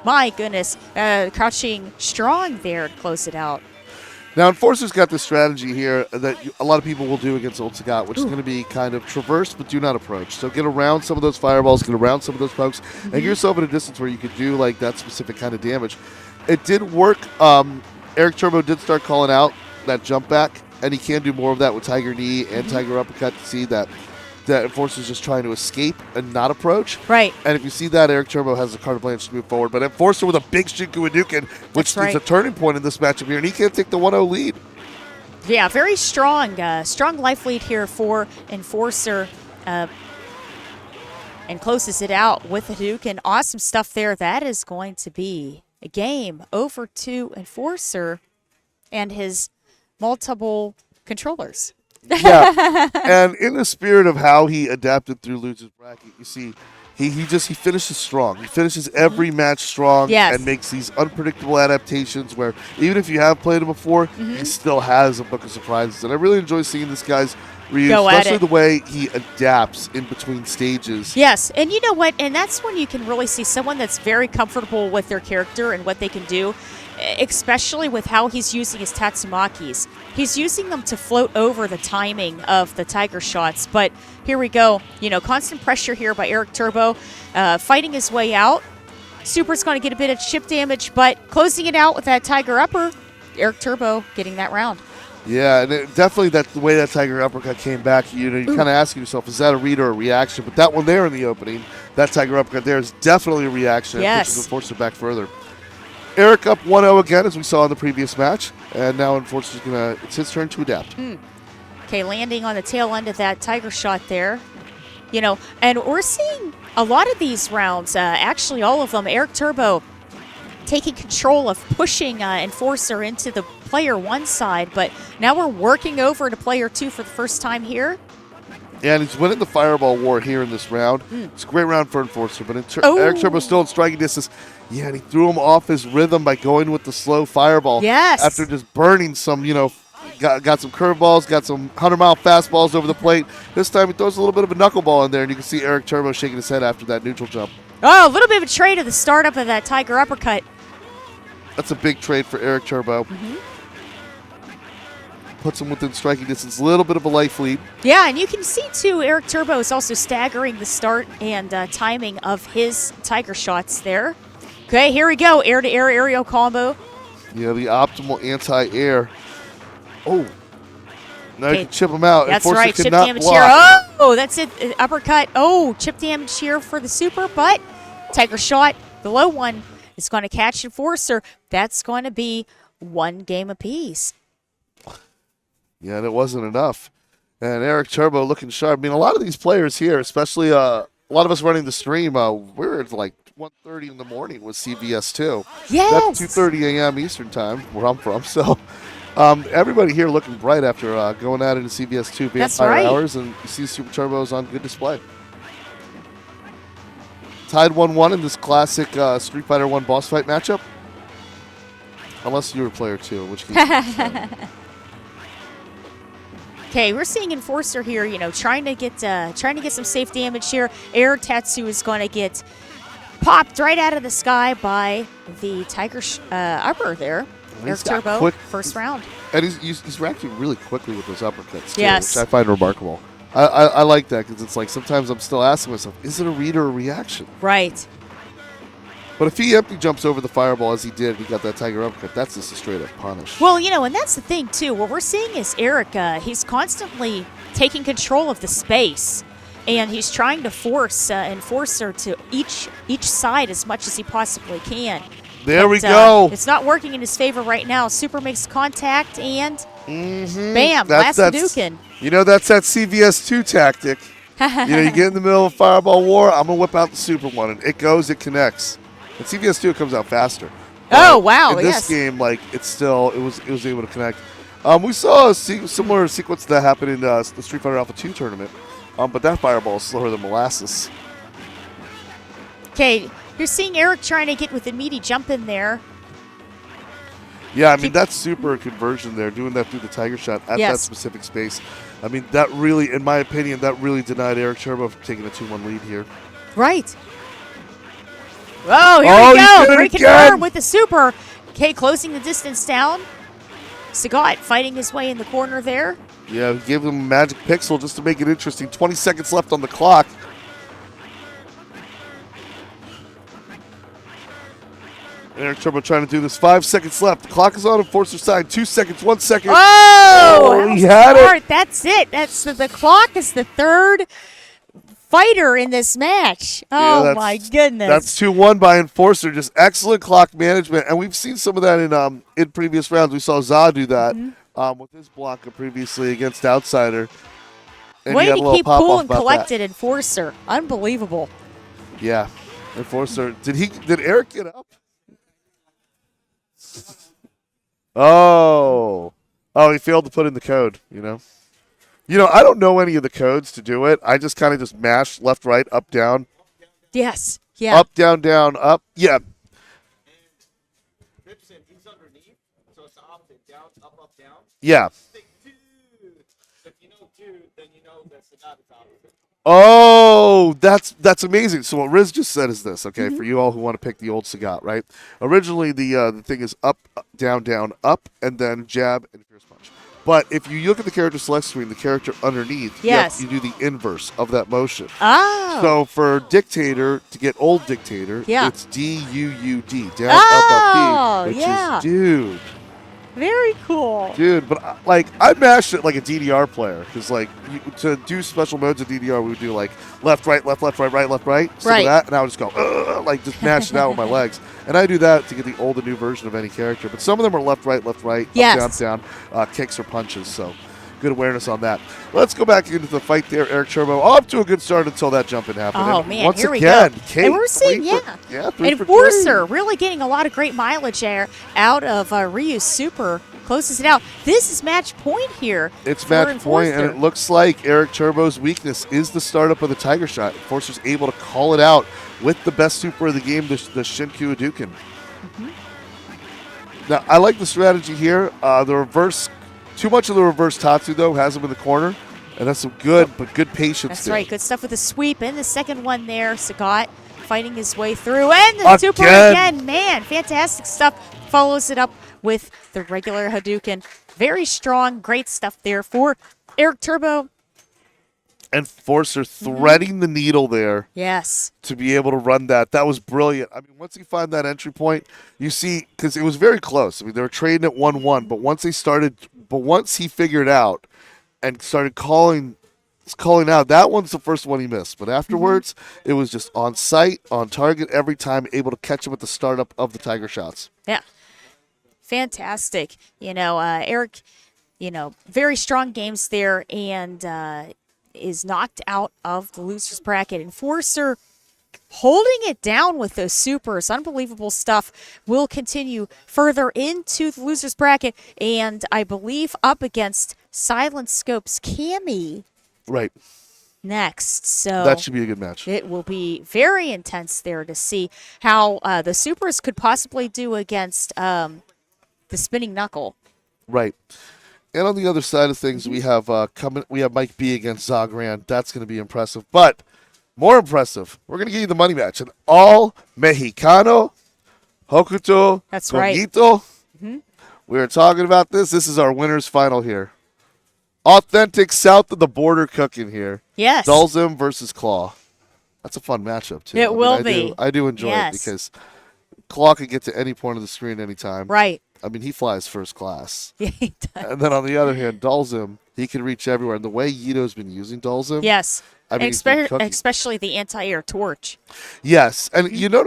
Speaker 2: My goodness. Crouching strong there to close it out.
Speaker 3: Now, Enforcer's got this strategy here that a lot of people will do against Old Sagat, which is going to be kind of traverse but do not approach. So get around some of those fireballs, get around some of those pokes, and get yourself at a distance where you could do that specific kind of damage. It did work. Eric Turbo did start calling out that jump back, and he can do more of that with Tiger Knee and Tiger Uppercut to see that Enforcer's just trying to escape and not approach.
Speaker 2: Right.
Speaker 3: And if you see that, Eric Turbo has the carte blanche to move forward. But Enforcer with a big Shinku Hadouken, which is a turning point in this matchup here, and he can't take the 1-0 lead.
Speaker 2: Yeah, very strong. Strong life lead here for Enforcer. And closes it out with the Hadouken. Awesome stuff there. That is going to be a game over to Enforcer and his multiple controllers.
Speaker 3: Yeah, and in the spirit of how he adapted through Losers Bracket, you see, he finishes strong. He finishes every match strong and makes these unpredictable adaptations where even if you have played him before, he still has a book of surprises. And I really enjoy seeing this guy's Ryu, especially the way he adapts in between stages.
Speaker 2: Yes, and you know what? And that's when you can really see someone that's very comfortable with their character and what they can do, especially with how he's using his Tatsumakis. He's using them to float over the timing of the Tiger shots. But here we go. Constant pressure here by Eric Turbo, fighting his way out. Super's going to get a bit of chip damage, but closing it out with that Tiger upper. Eric Turbo getting that round.
Speaker 3: Yeah, and definitely the way that Tiger uppercut came back, you're kind of asking yourself, is that a read or a reaction? But that one there in the opening, that Tiger uppercut there is definitely a reaction.
Speaker 2: Yes.
Speaker 3: It pushes Enforcer back further. Eric up 1-0 again, as we saw in the previous match, and now Enforcer's it's his turn to adapt.
Speaker 2: Okay, landing on the tail end of that Tiger shot there. And we're seeing a lot of these rounds, actually all of them, Eric Turbo taking control of pushing Enforcer into the player 1 side, but now we're working over to player 2 for the first time here.
Speaker 3: Yeah, and he's winning the Fireball war here in this round. It's a great round for Enforcer, but Eric Turbo's still in striking distance. Yeah, and he threw him off his rhythm by going with the slow Fireball.
Speaker 2: Yes.
Speaker 3: After just burning some, got some curveballs, got some 100-mile fastballs over the plate. This time he throws a little bit of a knuckleball in there, and you can see Eric Turbo shaking his head after that neutral jump.
Speaker 2: Oh, a little bit of a trade of the startup of that Tiger uppercut.
Speaker 3: That's a big trade for Eric Turbo. Puts him within striking distance. A little bit of a life lead.
Speaker 2: Yeah, and you can see, too, Eric Turbo is also staggering the start and timing of his Tiger shots there. Okay, here we go. Air-to-air aerial combo.
Speaker 3: Yeah, the optimal anti-air. Oh. Now you can chip him out.
Speaker 2: That's
Speaker 3: Enforcer
Speaker 2: right, chip
Speaker 3: cannot
Speaker 2: damage
Speaker 3: block.
Speaker 2: here. Oh, that's it. Uppercut. Oh, chip damage here for the super, but Tiger shot, the low one, is going to catch Enforcer. That's going to be 1 game apiece.
Speaker 3: Yeah, and it wasn't enough. And Eric Turbo looking sharp. I mean, a lot of these players here, especially a lot of us running the stream, we're at like 1:30 in the morning with CVS2.
Speaker 2: Yes.
Speaker 3: That's 2:30 a.m. Eastern time, where I'm from. So everybody here looking bright after going out into CVS2 Vampire Hours, and you see Super Turbos on good display. Tied 1-1 in this classic Street Fighter 1 boss fight matchup. Unless you were player 2, in which case.
Speaker 2: Okay, we're seeing Enforcer here, trying to get some safe damage here. Air Tatsu is going to get popped right out of the sky by the Tiger upper there. Eric Turbo, first round.
Speaker 3: And he's reacting really quickly with those uppercuts, too,
Speaker 2: Yes.
Speaker 3: which I find remarkable. I like that because it's like sometimes I'm still asking myself, is it a read or a reaction?
Speaker 2: Right.
Speaker 3: But if he empty jumps over the Fireball as he did, he got that Tiger uppercut, that's just a straight up punish.
Speaker 2: Well, and that's the thing, too. What we're seeing is Eric, he's constantly taking control of the space, and he's trying to force Enforcer to each side as much as he possibly can.
Speaker 3: There we go.
Speaker 2: It's not working in his favor right now. Super makes contact, and bam, last Hadouken.
Speaker 3: That's that CVS2 tactic. You get in the middle of Fireball War, I'm going to whip out the Super one, and it goes, it connects. And CVS2 comes out faster.
Speaker 2: Oh, wow,
Speaker 3: in this game, it was able to connect. We saw a similar sequence that happened in the Street Fighter Alpha 2 tournament, but that Fireball is slower than molasses.
Speaker 2: Okay, you're seeing Eric trying to get with a meaty jump in there.
Speaker 3: Yeah, I mean, that's super conversion there, doing that through the Tiger shot at that specific space. I mean, that really, in my opinion, that really denied Eric Turbo from taking a 2-1 lead here.
Speaker 2: Right. Oh, here we go. Breaking arm with the super. Okay, closing the distance down. Sagat fighting his way in the corner there.
Speaker 3: Yeah, we gave him a magic pixel just to make it interesting. 20 seconds left on the clock. Eric Turbo trying to do this. 5 seconds left. The clock is on Enforcer's side. 2 seconds, 1 second.
Speaker 2: Oh,
Speaker 3: he had it.
Speaker 2: That's it. That's the clock is the third fighter in this match. Oh, my goodness.
Speaker 3: That's 2-1 by Enforcer. Just excellent clock management. And we've seen some of that in previous rounds. We saw Za do that with his blocker previously against Outsider. And
Speaker 2: way to keep cool and collected,
Speaker 3: that.
Speaker 2: Enforcer. Unbelievable.
Speaker 3: Yeah. Enforcer. Did Eric get up? Oh, he failed to put in the code, I don't know any of the codes to do it. I just kind of just mash left, right, up, down.
Speaker 2: Yes. Yeah.
Speaker 3: Up, down, down, up. Yeah.
Speaker 10: He's underneath, so it's the opposite. Down, up, down.
Speaker 3: Yeah.
Speaker 10: If you know dude, then you know that's the opposite.
Speaker 3: Oh, that's amazing. So what Riz just said is this, okay, for you all who want to pick the old Sagat, right? Originally, the thing is up, down, up, and then jab and fierce punch. But if you look at the character select screen, the character underneath,
Speaker 2: yes,
Speaker 3: you do the inverse of that motion.
Speaker 2: Oh.
Speaker 3: So for Dictator, to get old Dictator, it's D-U-U-D, down, up, P, which is dude.
Speaker 2: Very cool.
Speaker 3: Dude, but I mashed it like a DDR player because to do special modes of DDR, we would do left, right, left, right, left, right, some of that, and I would just go just mash it out with my legs. And I do that to get the old and new version of any character. But some of them are left, right,
Speaker 2: yes,
Speaker 3: up, down, kicks or punches. So good awareness on that. Let's go back into the fight there. Eric Turbo off to a good start until that jumping happened.
Speaker 2: Oh,
Speaker 3: And
Speaker 2: man,
Speaker 3: once
Speaker 2: here we
Speaker 3: again,
Speaker 2: go.
Speaker 3: Kate,
Speaker 2: And we're seeing,
Speaker 3: three for
Speaker 2: Enforcer really getting a lot of great mileage there out of Ryu's Super. Closes it out. This is match point here.
Speaker 3: It's
Speaker 2: for
Speaker 3: match point, and
Speaker 2: Enforcer.
Speaker 3: it looks like Eric Turbo's weakness is the startup of the Tiger Shot. Enforcer's able to call it out with the best super of the game, the Shinku Hadouken. Now, I like the strategy here. The reverse, too much of the reverse Tatsu, though, has him in the corner, and that's some good patience
Speaker 2: That's
Speaker 3: there.
Speaker 2: right. Good stuff with the sweep. And the second one there, Sagat fighting his way through. And the
Speaker 3: Again.
Speaker 2: super again. Man, fantastic stuff. Follows it up with the regular Hadouken. Very strong, great stuff there for Eric Turbo.
Speaker 3: Enforcer threading the needle there
Speaker 2: Yes.
Speaker 3: to be able to run that. That was brilliant. I mean, once he found that entry point, you see, because it was very close. I mean, they were trading at 1-1, but once he figured out and started calling out, that one's the first one he missed. But afterwards, it was just on sight, on target every time, able to catch him at the startup of the Tiger Shots.
Speaker 2: Yeah. Fantastic. Eric, very strong games there and is knocked out of the loser's bracket. Enforcer holding it down with those supers. Unbelievable stuff. Will continue further into the loser's bracket and I believe up against Silent Scope's Cammy
Speaker 3: Right.
Speaker 2: next. So
Speaker 3: That should be a good match.
Speaker 2: it will be very intense there to see how the supers could possibly do against the spinning knuckle.
Speaker 3: Right. And on the other side of things, we have Mike B against Zagran. That's going to be impressive. But more impressive, we're going to give you the money match. An all Mexicano, Hokuto,
Speaker 2: That's right.
Speaker 3: Cognito. We are talking about this. This is our winner's final here. Authentic south of the border cooking here.
Speaker 2: Yes.
Speaker 3: Dulzim versus Claw. That's a fun matchup, too.
Speaker 2: It will be.
Speaker 3: I do enjoy
Speaker 2: Yes.
Speaker 3: it because Claw can get to any point of the screen anytime.
Speaker 2: Right.
Speaker 3: I mean, he flies first class.
Speaker 2: Yeah, he does.
Speaker 3: And then on the other hand, Dulzim, he can reach everywhere. And the way Yito's been using Dulzim.
Speaker 2: Yes.
Speaker 3: I mean, he's been cooking.
Speaker 2: Especially the anti-air torch.
Speaker 3: Yes. And you know,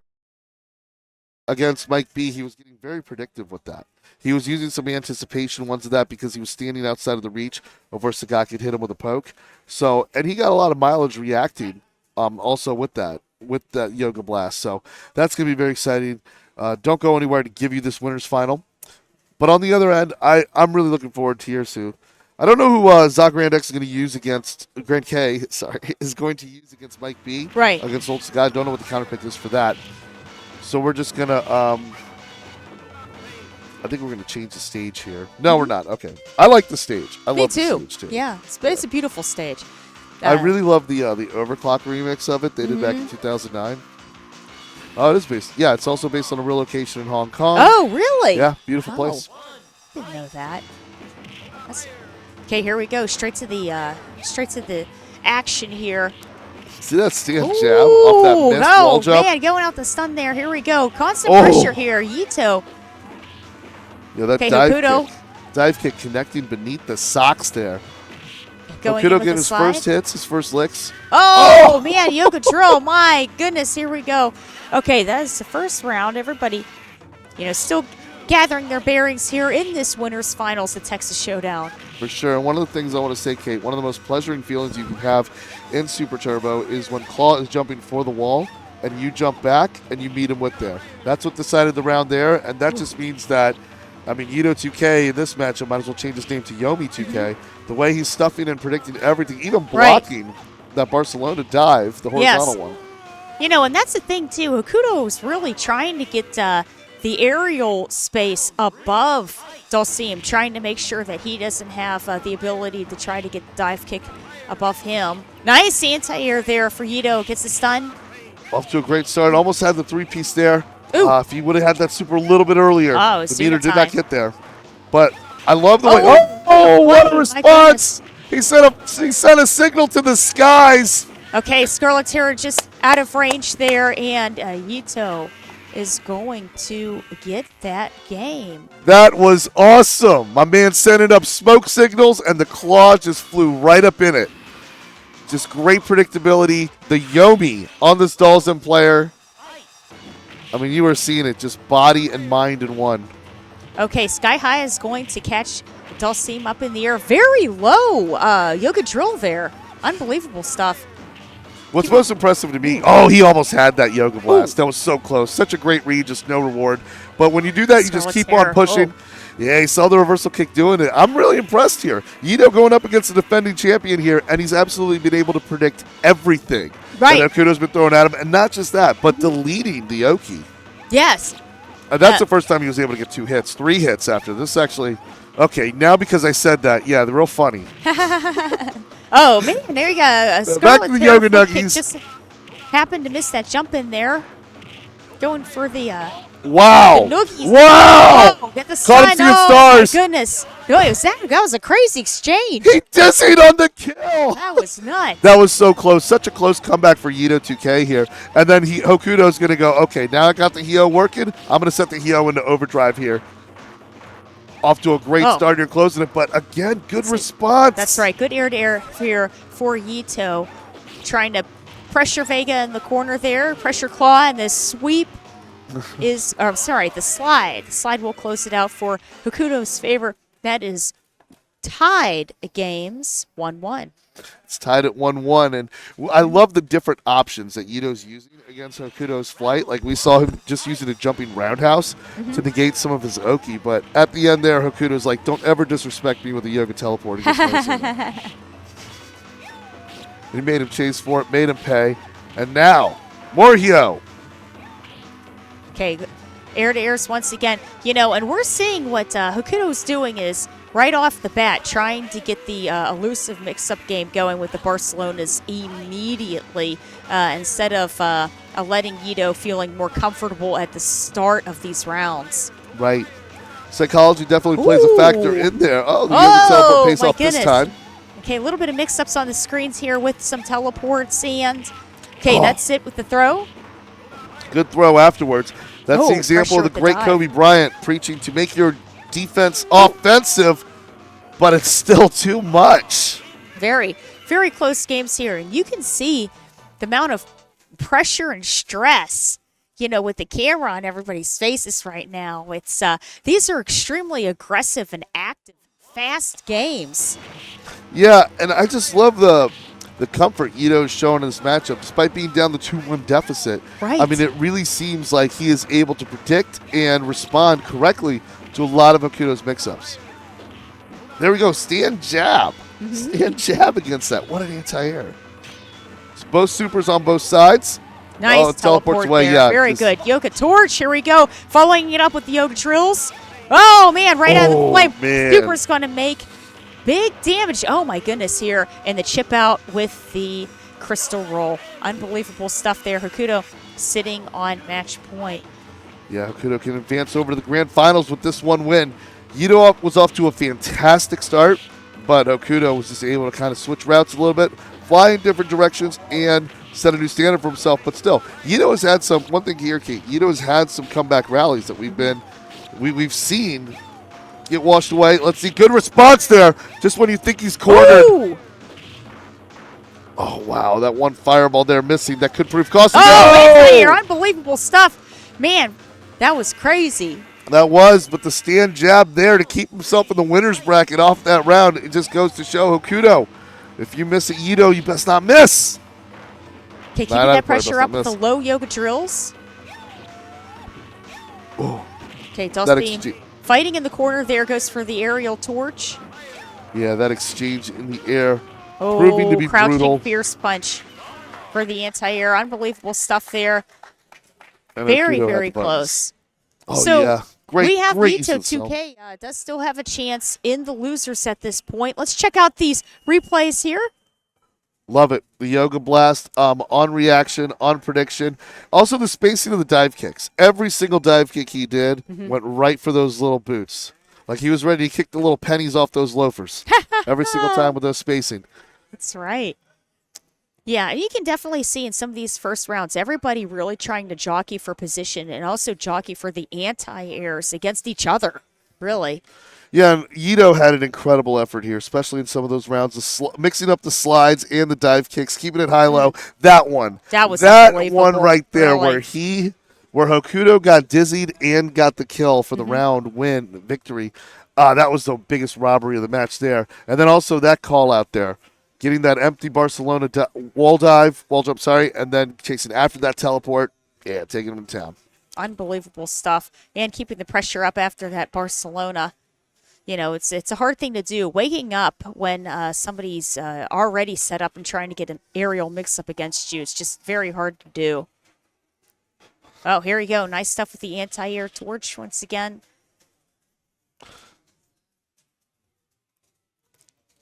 Speaker 3: against Mike B, he was getting very predictive with that. He was using some anticipation ones of that because he was standing outside of the reach of where Sagat could hit him with a poke. So, and he got a lot of mileage reacting also with that Yoga Blast. So that's going to be very exciting. Don't go anywhere to give you this winner's final. But on the other end, I'm really looking forward to Yersu. I don't know who Zagran X is going to use against Grand K. Sorry, is going to use against Mike B.
Speaker 2: Right.
Speaker 3: Against Old Sagat. I don't know what the counterpick is for that. So we're just gonna. I think we're gonna change the stage here. No, we're not. Okay. I like the stage. I
Speaker 2: Me
Speaker 3: love
Speaker 2: too.
Speaker 3: the stage too.
Speaker 2: Yeah, it's a beautiful stage.
Speaker 3: I really love the Overclock remix of it they did back in 2009. Oh, it is based. Yeah, it's also based on a real location in Hong Kong.
Speaker 2: Oh, really?
Speaker 3: Yeah, beautiful place.
Speaker 2: Didn't know that. Okay, here we go. Straight to the action here.
Speaker 3: See that stand jab off that missed wall jump?
Speaker 2: Man, going out the stun there. Here we go. Constant
Speaker 3: Oh.
Speaker 2: pressure here. Yito.
Speaker 3: Yeah, that
Speaker 2: Okay,
Speaker 3: dive
Speaker 2: Hokuto.
Speaker 3: kick. Dive kick connecting beneath the socks there.
Speaker 2: Going in
Speaker 3: Hokuto
Speaker 2: with
Speaker 3: getting
Speaker 2: the
Speaker 3: his
Speaker 2: slide.
Speaker 3: first hits, his first licks.
Speaker 2: Oh, man, Yoga Drill. My goodness, here we go. Okay, that is the first round. Everybody, still gathering their bearings here in this winner's finals, the Texas Showdown.
Speaker 3: For sure. And one of the things I want to say, Kate, one of the most pleasuring feelings you can have in Super Turbo is when Claw is jumping for the wall and you jump back and you meet him with there. That's what decided the round there, and that just means that, Yito 2K in this matchup might as well change his name to Yomi 2K. The way he's stuffing and predicting everything, even blocking that Barcelona dive, the horizontal one.
Speaker 2: And that's the thing, too. Hokuto is really trying to get the aerial space above Dulcim, trying to make sure that he doesn't have the ability to try to get the dive kick above him. Nice anti-air there for Yito. Gets the stun.
Speaker 3: Off to a great start. Almost had the three-piece there.
Speaker 2: Ooh.
Speaker 3: If he would have had that super a little bit earlier,
Speaker 2: Oh,
Speaker 3: the
Speaker 2: super
Speaker 3: meter did
Speaker 2: time.
Speaker 3: not get there. But I love the way.
Speaker 2: Oh,
Speaker 3: Oh, what a
Speaker 2: my
Speaker 3: response! He sent a signal to the skies.
Speaker 2: Okay, Scarlet Terror just out of range there, and Yito is going to get that game.
Speaker 3: That was awesome. My man sent up smoke signals, and the claw just flew right up in it. Just great predictability. The Yomi on this Dulcim player. You were seeing it, just body and mind in one.
Speaker 2: Okay, Sky High is going to catch Dulcim up in the air. Very low yoga drill there. Unbelievable stuff.
Speaker 3: What's most impressive to me, he almost had that yoga blast. That was so close. Such a great read, just no reward. But when you do that, you just keep on pushing. Yeah, he saw the reversal kick doing it. I'm really impressed here. Yito going up against the defending champion here, and he's absolutely been able to predict everything that Hokuto's been throwing at him. And not just that, but deleting the Oki.
Speaker 2: Yes.
Speaker 3: And that's the first time he was able to get 2 hits, 3 hits after this actually. Okay, now because I said that, yeah, they're real funny.
Speaker 2: Oh, man, there you go.
Speaker 3: Back to the yoga nuggies.
Speaker 2: Just happened to miss that jump in there. Going for the
Speaker 3: wow.
Speaker 2: the noogies.
Speaker 3: Wow.
Speaker 2: Oh, get the
Speaker 3: Caught him
Speaker 2: sun.
Speaker 3: seeing
Speaker 2: Oh,
Speaker 3: stars.
Speaker 2: my goodness. No, that was a crazy exchange.
Speaker 3: He dizzied on the kill.
Speaker 2: That was nuts.
Speaker 3: That was so close. Such a close comeback for Yito 2K here. And then Hokuto's going to go, okay, now I got the Hio working. I'm going to set the Hio into overdrive here. Off to a great start here, closing it. But again, good response.
Speaker 2: That's right. Good air-to-air here for Yito. Trying to pressure Vega in the corner there. Pressure claw, and this sweep is, the slide. The slide will close it out for Hokuto's favor. That is tied games 1-1.
Speaker 3: It's tied at 1-1, and I love the different options that Yito's using against Hokuto's flight. Like we saw him just using a jumping roundhouse to negate some of his Oki, but at the end there, Hokuto's like, don't ever disrespect me with a yoga teleport against my He made him chase for it, made him pay, and now, more Hio.
Speaker 2: Okay, air-to-airs once again. And we're seeing what Hokuto's doing is right off the bat, trying to get the elusive mix-up game going with the Barcelonas immediately instead of letting Yito feeling more comfortable at the start of these rounds.
Speaker 3: Right. Psychology definitely plays a factor in there. Oh, the yoga teleport pays off this time.
Speaker 2: Okay, a little bit of mix-ups on the screens here with some teleports, and that's it with the throw.
Speaker 3: Good throw afterwards. That's the example of the great
Speaker 2: dive.
Speaker 3: Kobe Bryant preaching to make your defense offensive, but it's still too much.
Speaker 2: Very, very close games here, and you can see the amount of pressure and stress, with the camera on everybody's faces right now. It's these are extremely aggressive and active, fast games.
Speaker 3: Yeah, and I just love the comfort Ito's showing in this matchup, despite being down the 2-1 deficit.
Speaker 2: Right.
Speaker 3: I mean, it really seems like he is able to predict and respond correctly to a lot of Hokuto's mix-ups. There we go. Stand jab. Stand jab against that. What an anti-air. So both supers on both sides.
Speaker 2: Nice
Speaker 3: it teleports away.
Speaker 2: there.
Speaker 3: Yeah,
Speaker 2: Very good. Yoga torch. Here we go. Following it up with the yoga drills. Oh, man. Right out of the flame.
Speaker 3: Man.
Speaker 2: Super's going to make big damage. Oh, my goodness, here. And the chip out with the crystal roll. Unbelievable stuff there. Hokuto sitting on match point.
Speaker 3: Yeah, Hokuto can advance over to the grand finals with this one win. Yito was off to a fantastic start, but Hokuto was just able to kind of switch routes a little bit, fly in different directions, and set a new standard for himself. But still, Yito has had one thing here, Kate. Yito has had some comeback rallies that we've seen get washed away. Let's see, good response there. Just when you think he's cornered.
Speaker 2: Ooh.
Speaker 3: Oh wow, that one fireball there missing that could prove costly.
Speaker 2: Oh, unbelievable stuff, man. That was crazy.
Speaker 3: That was, but the stand jab there to keep himself in the winner's bracket off that round. It just goes to show Hokuto, if you miss at Yito, you best not miss.
Speaker 2: Okay, keeping that pressure up with the low yoga drills.
Speaker 3: Oh,
Speaker 2: okay, Dulcim fighting in the corner there, goes for the aerial torch.
Speaker 3: Yeah, that exchange in the air,
Speaker 2: Oh,
Speaker 3: proving to be
Speaker 2: crouching
Speaker 3: brutal.
Speaker 2: fierce punch for the anti-air. Unbelievable stuff there.
Speaker 3: And
Speaker 2: Very,
Speaker 3: Hokuto had
Speaker 2: very
Speaker 3: the buttons.
Speaker 2: close.
Speaker 3: Oh,
Speaker 2: So
Speaker 3: yeah. Great,
Speaker 2: we have
Speaker 3: great
Speaker 2: Yito
Speaker 3: use of
Speaker 2: 2K does still have a chance in the losers at this point. Let's check out these replays here.
Speaker 3: Love it. The yoga blast on reaction, on prediction. Also the spacing of the dive kicks. Every single dive kick he did went right for those little boots. Like he was ready to kick the little pennies off those loafers. Every single time with those spacing.
Speaker 2: That's right. Yeah, and you can definitely see in some of these first rounds, everybody really trying to jockey for position and also jockey for the anti-airs against each other, really.
Speaker 3: Yeah, and Yito had an incredible effort here, especially in some of those rounds, mixing up the slides and the dive kicks, keeping it high-low. That one.
Speaker 2: That was
Speaker 3: that
Speaker 2: unbelievable,
Speaker 3: one right there
Speaker 2: really.
Speaker 3: where Hokuto got dizzied and got the kill for the round win victory. That was the biggest robbery of the match there. And then also that call out there, getting that empty Barcelona wall jump, and then chasing after that teleport. Yeah, taking him to town.
Speaker 2: Unbelievable stuff. And keeping the pressure up after that Barcelona. You know, it's a hard thing to do. Waking up when somebody's already set up and trying to get an aerial mix-up against you, it's just very hard to do. Oh, here we go. Nice stuff with the anti-air torch once again.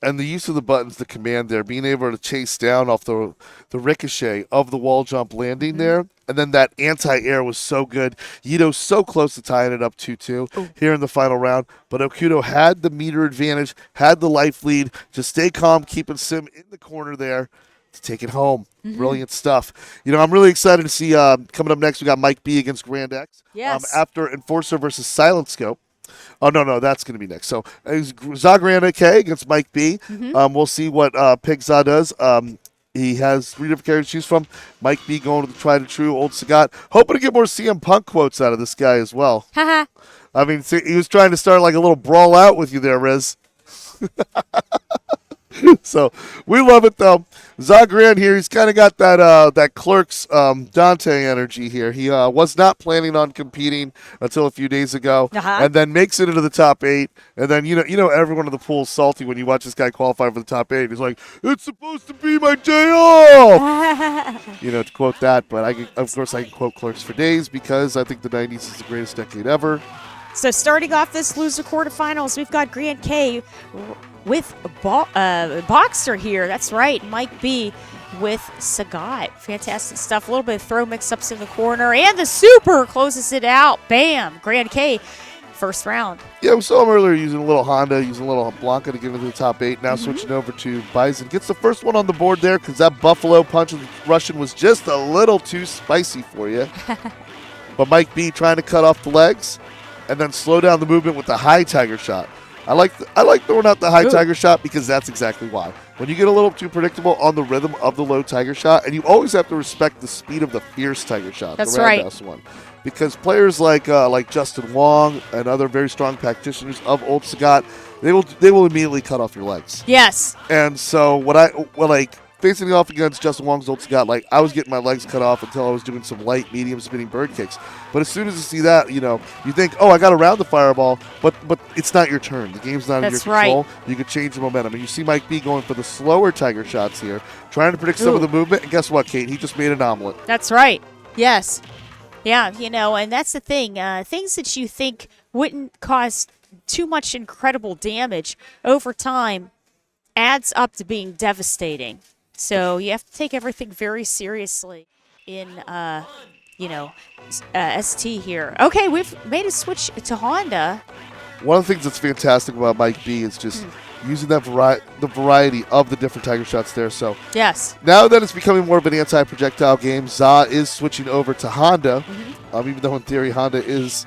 Speaker 3: And the use of the buttons, the command there, being able to chase down off the ricochet of the wall jump landing there. And then that anti-air was so good. Ito so close to tying it up 2-2 here in the final round. But Hokuto had the meter advantage, had the life lead. Just stay calm, keeping Sim in the corner there to take it home. Brilliant stuff. You know, I'm really excited to see coming up next, we got Mike B against Grand X.
Speaker 2: Yes.
Speaker 3: After Enforcer versus Silent Scope. Oh, no, that's going to be next. So, Zagranda K against Mike B. We'll see what Pig Za does. He has 3 different characters to choose from. Mike B going to the tried and true old Sagat. Hoping to get more CM Punk quotes out of this guy as well.
Speaker 2: Haha.
Speaker 3: I mean, see, he was trying to start like a little brawl out with you there, Riz. So we love it though. Zagran here, he's kind of got that Clerks Dante energy here. He was not planning on competing until a few days ago, and then makes it into the top 8. And then you know everyone in the pool is salty when you watch this guy qualify for the top 8. He's like, "It's supposed to be my day off," you know, to quote that. But of course I can quote Clerks for days because I think the '90s is the greatest decade ever.
Speaker 2: So starting off this loser quarterfinals, we've got Grand K with Boxer here. That's right, Mike B with Sagat. Fantastic stuff. A little bit of throw mix-ups in the corner, and the Super closes it out. Bam! Grand K, first round.
Speaker 3: Yeah, we saw him earlier using a little Honda, using a little Blanca to get into the top 8. Now switching over to Bison. Gets the first one on the board there because that Buffalo punch of the Russian was just a little too spicy for you. But Mike B trying to cut off the legs and then slow down the movement with the high tiger shot. I like throwing out the high tiger shot because that's exactly why. When you get a little too predictable on the rhythm of the low tiger shot, and you always have to respect the speed of the fierce tiger shot,
Speaker 2: that's
Speaker 3: the roundhouse one. Because players like Justin Wong and other very strong practitioners of Old Sagat, they will immediately cut off your legs.
Speaker 2: Yes.
Speaker 3: And so facing off against Justin Wong's Old Sagat, I was getting my legs cut off until I was doing some light, medium spinning bird kicks. But as soon as you see that, you think, oh, I got around the fireball, but it's not your turn. The game's not in your control. You could change the momentum. And you see Mike B going for the slower tiger shots here, trying to predict some of the movement. And guess what, Kate? He just made an omelet.
Speaker 2: That's right. Yes. Yeah, and that's the thing. Things that you think wouldn't cause too much incredible damage over time adds up to being devastating. So you have to take everything very seriously in, ST here. Okay, we've made a switch to Honda.
Speaker 3: One of the things that's fantastic about Mike B is just using that the variety of the different tiger shots there. So
Speaker 2: yes,
Speaker 3: now that it's becoming more of an anti-projectile game, Za is switching over to Honda, even though in theory Honda is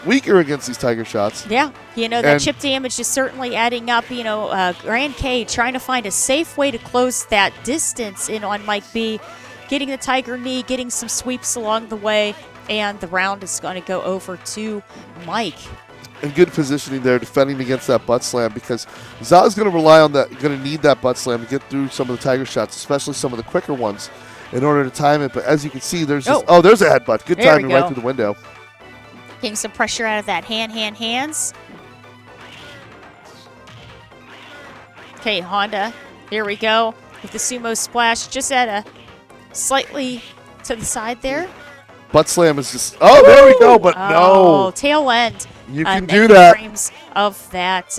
Speaker 3: weaker against these tiger shots.
Speaker 2: Yeah, that chip damage is certainly adding up. Grand K trying to find a safe way to close that distance in on Mike B, getting the tiger knee, getting some sweeps along the way, and the round is going to go over to Mike.
Speaker 3: And good positioning there, defending against that butt slam, because Za is going to rely on that, going to need that butt slam to get through some of the tiger shots, especially some of the quicker ones, in order to time it. But as you can see, there's there's a headbutt. Good timing right through the window.
Speaker 2: Getting some pressure out of that hands. Okay, Honda. Here we go with the sumo splash, just at a slightly to the side there.
Speaker 3: Butt slam is just. Oh, there we go. But no.
Speaker 2: Tail end.
Speaker 3: You can do that.
Speaker 2: Frames of that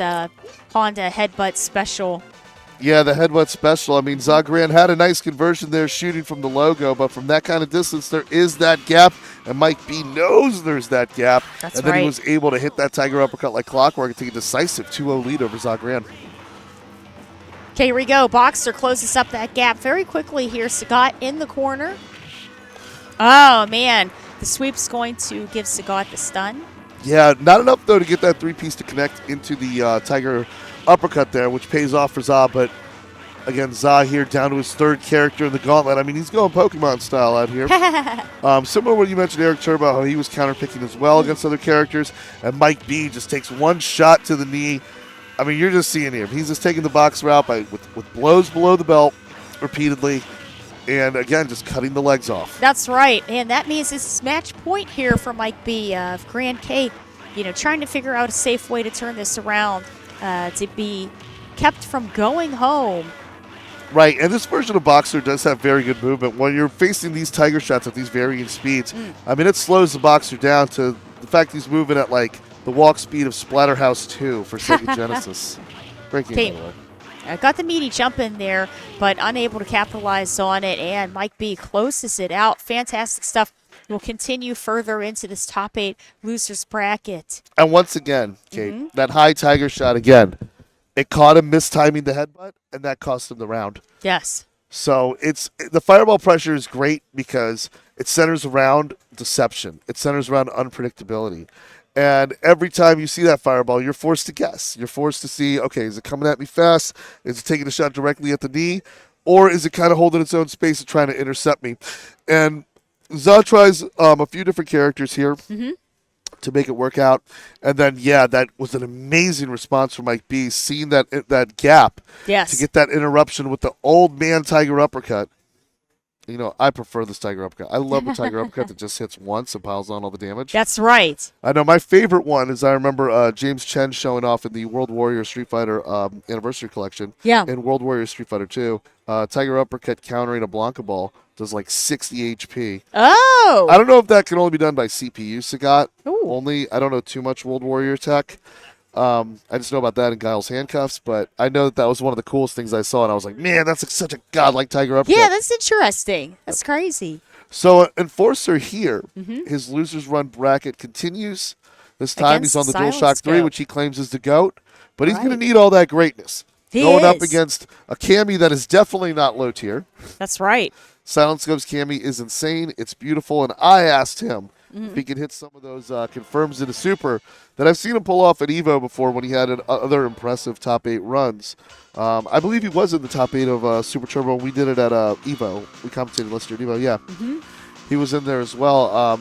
Speaker 2: Honda headbutt special.
Speaker 3: Yeah, the headbutt special. I mean, Zagran had a nice conversion there shooting from the logo, but from that kind of distance, there is that gap, and Mike B knows there's that gap.
Speaker 2: That's
Speaker 3: and then
Speaker 2: right.
Speaker 3: he was able to hit that tiger uppercut like clockwork and take a decisive 2-0 lead over Zagran.
Speaker 2: Okay, here we go. Boxer closes up that gap very quickly here. Sagat in the corner. Oh, man. The sweep's going to give Sagat the stun.
Speaker 3: Yeah, not enough, though, to get that 3-piece to connect into the tiger uppercut there, which pays off for Za, but Again, Za here down to his third character in the gauntlet. I mean, he's going Pokemon style out here. Similar to what you mentioned, Eric Turbo, how he was counterpicking as well against other characters. And Mike B just takes one shot to the knee. I mean, you're just seeing him. He's just taking the box route with blows below the belt repeatedly. And again, just cutting the legs off.
Speaker 2: That's right. And that means this is match point here for Mike B. Grand K, trying to figure out a safe way to turn this around to be kept from going home.
Speaker 3: Right, and this version of Boxer does have very good movement. When you're facing these Tiger shots at these varying speeds, I mean, it slows the Boxer down to the fact he's moving at like the walk speed of Splatterhouse 2 for Sega Genesis. Great game, by the way.
Speaker 2: Got the meaty jump in there, but unable to capitalize on it, and Mike B closes it out. Fantastic stuff. We'll continue further into this top 8 losers bracket.
Speaker 3: And once again, Kate, that high Tiger shot again, it caught him mistiming the headbutt, and that cost him the round.
Speaker 2: Yes.
Speaker 3: So the fireball pressure is great because it centers around deception. It centers around unpredictability. And every time you see that fireball, you're forced to guess. You're forced to see, okay, is it coming at me fast? Is it taking a shot directly at the knee? Or is it kind of holding its own space and trying to intercept me? And Za tries a few different characters here to make it work out. And then, that was an amazing response from Mike B, seeing that gap to get that interruption with the old man Tiger uppercut. I prefer this Tiger uppercut. I love the Tiger uppercut that just hits once and piles on all the damage.
Speaker 2: That's right.
Speaker 3: I know my favorite one is I remember James Chen showing off in the World Warrior Street Fighter Anniversary Collection.
Speaker 2: Yeah.
Speaker 3: In World Warrior Street Fighter 2, Tiger uppercut countering a Blanca ball does like 60 HP.
Speaker 2: Oh!
Speaker 3: I don't know if that can only be done by CPU, Sagat.
Speaker 2: Ooh.
Speaker 3: Only. I don't know too much World Warrior tech. I just know about that in Guile's handcuffs, but I know that was one of the coolest things I saw, and I was like, man, that's such a godlike Tiger uppercut.
Speaker 2: Yeah, that's interesting. That's crazy.
Speaker 3: So Enforcer here, his losers run bracket continues. This time he's on the DualShock 3, which he claims is the GOAT, but he's going to need all that greatness. Going up against a Cammy that is definitely not low tier.
Speaker 2: That's right.
Speaker 3: Silent Scope's Cammy is insane. It's beautiful, and I asked him if he could hit some of those confirms in a super that I've seen him pull off at EVO before when he had other impressive top 8 runs. I believe he was in the top 8 of Super Turbo. We did it at EVO. We commentated last year at EVO, yeah. He was in there as well.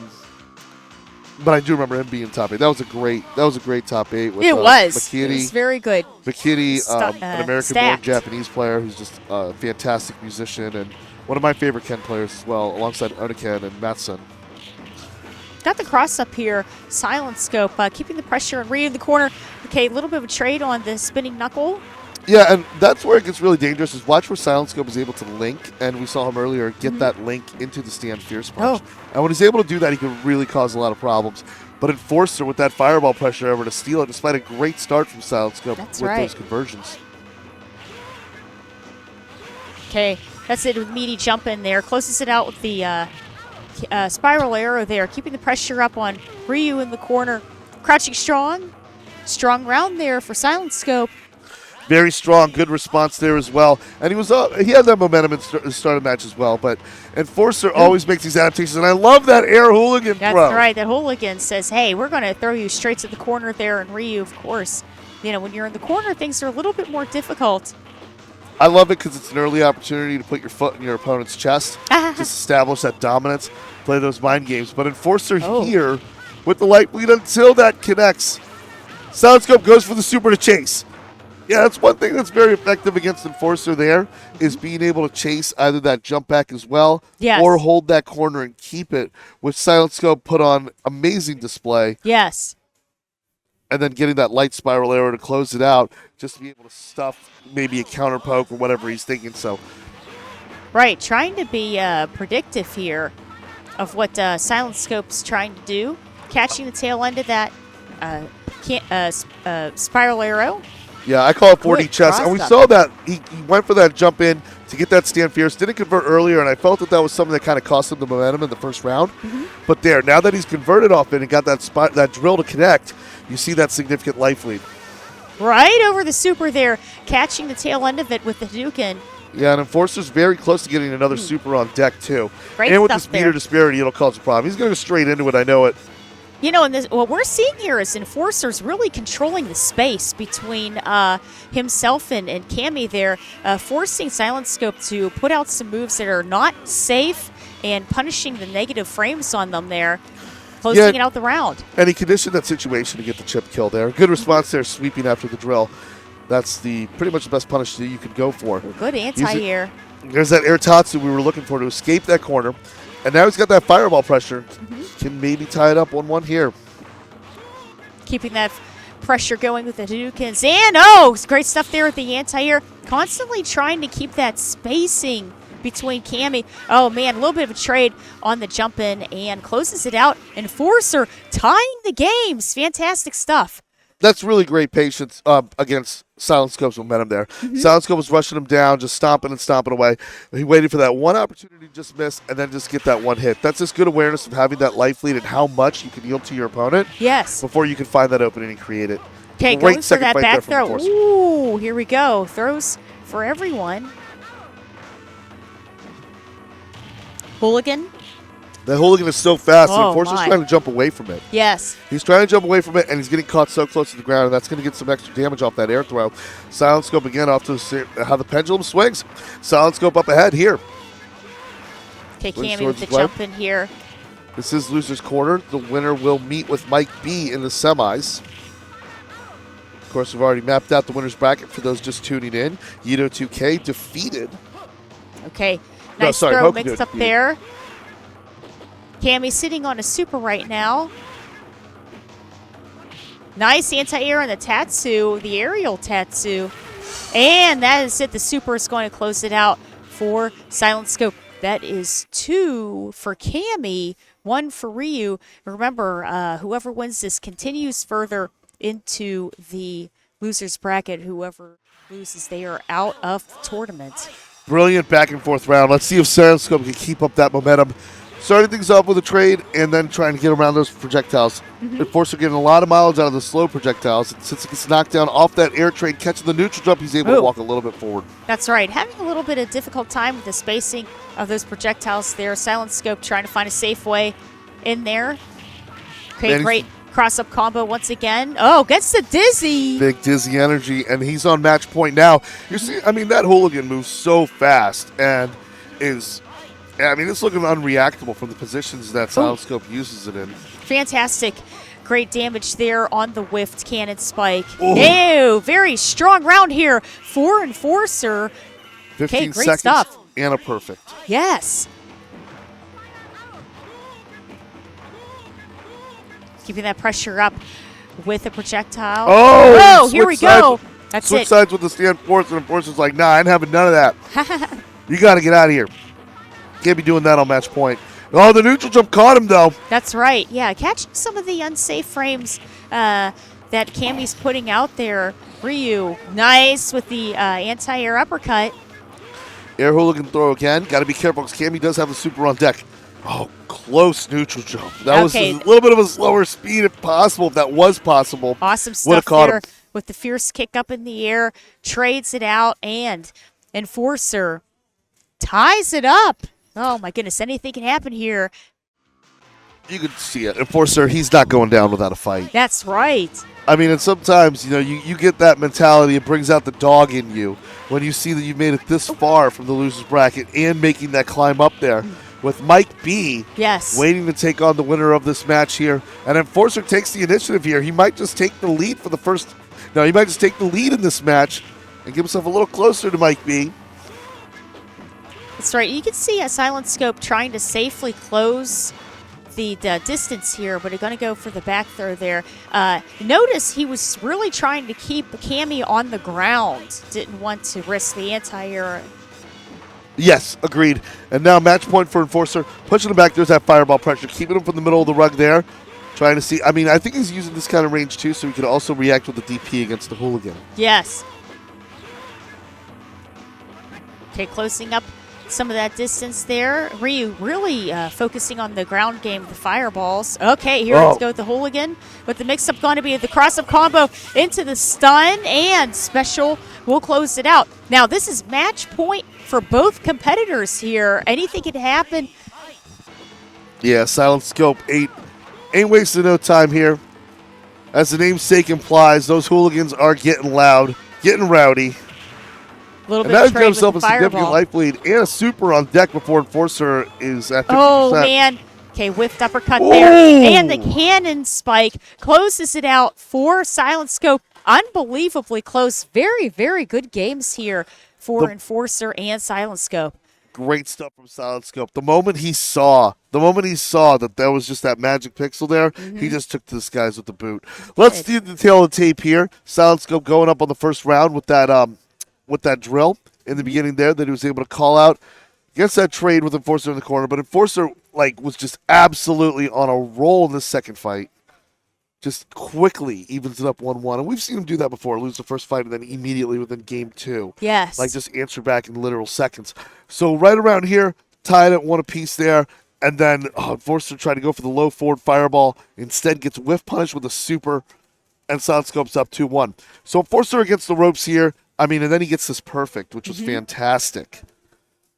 Speaker 3: But I do remember him being top 8. That was a great top 8 with
Speaker 2: it was.
Speaker 3: Makiti.
Speaker 2: It was very good.
Speaker 3: Makiti, an American-born Japanese player who's just a fantastic musician and one of my favorite Ken players as well, alongside Oniken and Matson.
Speaker 2: Got the cross up here. Silent Scope, keeping the pressure and Ryu in the corner. Okay, a little bit of a trade on the spinning knuckle.
Speaker 3: Yeah, and that's where it gets really dangerous, is watch where Silent Scope is able to link, and we saw him earlier get that link into the stand fierce punch. And when he's able to do that, he can really cause a lot of problems. But Enforcer with that fireball pressure over to steal it, despite a great start from Silent Scope those conversions.
Speaker 2: Okay, that's it with meaty jump in there. Closes it out with the spiral arrow there, keeping the pressure up on Ryu in the corner. Crouching strong. Strong round there for Silent Scope.
Speaker 3: Very strong, good response there as well. And he had that momentum in the start of the match as well. But Enforcer always makes these adaptations, and I love that air hooligan throw.
Speaker 2: That's right. That hooligan says, hey, we're going to throw you straight to the corner there. And Ryu, of course, when you're in the corner, things are a little bit more difficult.
Speaker 3: I love it because it's an early opportunity to put your foot in your opponent's chest, just establish that dominance, play those mind games. But Enforcer here with the light bleed until that connects. Silent Scope goes for the super to chase. Yeah, that's one thing that's very effective against Enforcer there, is being able to chase either that jump back as well or hold that corner and keep it, which Silent Scope put on amazing display.
Speaker 2: Yes.
Speaker 3: And then getting that light spiral arrow to close it out, just to be able to stuff maybe a counter poke or whatever he's thinking. So,
Speaker 2: right, trying to be predictive here of what Silent Scope's trying to do. Catching the tail end of that spiral arrow.
Speaker 3: Yeah, I call it 4D chess. And we saw that he went for that jump in to get that stand fierce. Didn't convert earlier, and I felt that was something that kind of cost him the momentum in the first round. But now that he's converted off it and got that drill to connect, you see that significant life lead.
Speaker 2: Right over the super there, catching the tail end of it with the Hadouken.
Speaker 3: Yeah, and Enforcer's very close to getting another super on deck, too.
Speaker 2: Great
Speaker 3: and with
Speaker 2: stuff
Speaker 3: the speed or disparity, it'll cause a problem. He's going to go straight into it, I know it.
Speaker 2: You know, and what we're seeing here is Enforcer's really controlling the space between himself and Cammy there, forcing Silent Scope to put out some moves that are not safe and punishing the negative frames on them there, closing it out the round.
Speaker 3: And he conditioned that situation to get the chip kill there. Good response there, sweeping after the drill. That's pretty much the best punish that you could go for.
Speaker 2: Good anti-air.
Speaker 3: There's that air tatsu we were looking for to escape that corner. And now he's got that fireball pressure. Can maybe tie it up 1-1 here.
Speaker 2: Keeping that pressure going with the Hadoukens. And, great stuff there with the anti-air. Constantly trying to keep that spacing between Cammy. Oh, man, a little bit of a trade on the jump in and closes it out. Enforcer tying the games. Fantastic stuff.
Speaker 3: That's really great patience against Silent Scope's momentum there. Silent Scope was rushing him down, just stomping and stomping away. He waited for that one opportunity to just miss and then just get that one hit. That's just good awareness of having that life lead and how much you can yield to your opponent.
Speaker 2: Yes.
Speaker 3: Before you can find that opening and create it.
Speaker 2: Okay,
Speaker 3: Great
Speaker 2: going for that
Speaker 3: fight
Speaker 2: back
Speaker 3: there
Speaker 2: throw.
Speaker 3: from Enforcer.
Speaker 2: Ooh, here we go. Throws for everyone. Hooligan.
Speaker 3: That hooligan is so fast.
Speaker 2: Oh,
Speaker 3: The Enforcer's
Speaker 2: my.
Speaker 3: trying to jump away from it.
Speaker 2: Yes.
Speaker 3: He's trying to jump away from it, and he's getting caught so close to the ground, and that's going to get some extra damage off that air throw. Silent Scope again off to how the pendulum swings. Silent Scope up ahead here.
Speaker 2: Okay,
Speaker 3: Swings
Speaker 2: Cammy
Speaker 3: towards
Speaker 2: with the
Speaker 3: his left.
Speaker 2: jump in here.
Speaker 3: This is loser's quarter. The winner will meet with Mike B in the semis. Of course, we've already mapped out the winner's bracket for those just tuning in. Yito 2K defeated.
Speaker 2: Okay,
Speaker 3: No,
Speaker 2: nice
Speaker 3: sorry,
Speaker 2: throw
Speaker 3: Hokuto
Speaker 2: mixed up
Speaker 3: defeated.
Speaker 2: there. Cammy sitting on a super right now. Nice anti-air on the Tatsu, the aerial Tatsu. And that is it. The super is going to close it out for Silent Scope. That is 2 for Cammy, 1 for Ryu. Remember, whoever wins this continues further into the loser's bracket. Whoever loses, they are out of the tournament.
Speaker 3: Brilliant back and forth round. Let's see if Silent Scope can keep up that momentum. Starting things off with a trade and then trying to get around those projectiles. Enforcer getting a lot of mileage out of the slow projectiles. And since he gets knocked down off that air trade, catching the neutral jump, he's able to walk a little bit forward.
Speaker 2: That's right. Having a little bit of difficult time with the spacing of those projectiles there. Silent Scope trying to find a safe way in there. Okay,
Speaker 3: Man,
Speaker 2: great cross-up combo once again. Oh, gets the dizzy.
Speaker 3: Big dizzy energy, and he's on match point now. You see, I mean, that hooligan moves so fast and is... I mean, it's looking unreactable from the positions that Silent Scope uses it in.
Speaker 2: Fantastic. Great damage there on the whiffed cannon spike. Ew, very strong round here for Enforcer.
Speaker 3: 15
Speaker 2: Okay, great
Speaker 3: seconds
Speaker 2: stuff.
Speaker 3: and a perfect.
Speaker 2: Yes. Keeping that pressure up with a projectile.
Speaker 3: Oh,
Speaker 2: here we
Speaker 3: switch sides-
Speaker 2: go. That's
Speaker 3: Switch
Speaker 2: it.
Speaker 3: sides with the stand Enforcer, and Enforcer's like, nah, I ain't having none of that. You got to get out of here. Can't be doing that on match point. Oh, the neutral jump caught him, though.
Speaker 2: That's right. Yeah, catching some of the unsafe frames that Cammy's putting out there. Ryu, nice with the anti-air uppercut.
Speaker 3: Air hooligan throw again. Got to be careful because Cammy does have the super on deck. Oh, close neutral jump. That was a little bit of a slower speed if possible, if that was possible.
Speaker 2: Awesome
Speaker 3: Would've
Speaker 2: stuff
Speaker 3: caught
Speaker 2: there
Speaker 3: him.
Speaker 2: with the fierce kick up in the air. Trades it out, and Enforcer ties it up. Oh, my goodness. Anything can happen here.
Speaker 3: You could see it. Enforcer, he's not going down without a fight.
Speaker 2: That's right.
Speaker 3: I mean, and sometimes, you know, you get that mentality. It brings out the dog in you when you see that you've made it this far from the loser's bracket and making that climb up there. With Mike B
Speaker 2: Yes.
Speaker 3: waiting to take on the winner of this match here. And Enforcer takes the initiative here. He might just take the lead for the first... No, he might just take the lead in this match and get himself a little closer to Mike B.
Speaker 2: That's right. You can see a Silent Scope trying to safely close the distance here, but are going to go for the back throw there. Notice he was really trying to keep Cammy on the ground. Didn't want to risk the anti-air.
Speaker 3: Yes, agreed. And now match point for Enforcer. Pushing him back. There's that fireball pressure. Keeping him from the middle of the rug there. Trying to see. I mean, I think he's using this kind of range too, so he could also react with the DP against the hooligan.
Speaker 2: Yes. Okay, closing up some of that distance there. Ryu really focusing on the ground game, the fireballs. Okay, here let's go with the hooligan. With the mix-up going to be the cross-up combo into the stun, and special will close it out. Now, this is match point for both competitors here. Anything can happen.
Speaker 3: Yeah, Silent Scope ate Ain't wasting no time here. As the namesake implies, those hooligans are getting loud, getting rowdy.
Speaker 2: A little
Speaker 3: And
Speaker 2: bit
Speaker 3: that
Speaker 2: of trade
Speaker 3: gives
Speaker 2: with
Speaker 3: himself
Speaker 2: the
Speaker 3: a significant
Speaker 2: fireball.
Speaker 3: life lead and a super on deck before Enforcer is at 50%.
Speaker 2: Oh, man. Okay, whiffed uppercut
Speaker 3: Ooh.
Speaker 2: there. And the cannon spike closes it out for Silent Scope. Unbelievably close. Very, very good games here for Enforcer and Silent Scope.
Speaker 3: Great stuff from Silent Scope. The moment he saw that there was just that magic pixel there, he just took to this guys with the boot. Let's see the tail of the tape here. Silent Scope going up on the first round with that drill in the beginning there that he was able to call out. Gets that trade with Enforcer in the corner, but Enforcer was just absolutely on a roll in this second fight. Just quickly evens it up 1-1. And we've seen him do that before, lose the first fight and then immediately within game 2.
Speaker 2: Yes.
Speaker 3: Just answer back in literal seconds. So right around here, tied at 1 apiece there. And then Enforcer tried to go for the low forward fireball. Instead gets whiff punished with a super. And Silent Scope's up 2-1. So Enforcer against the ropes here. And then he gets this perfect, which was fantastic.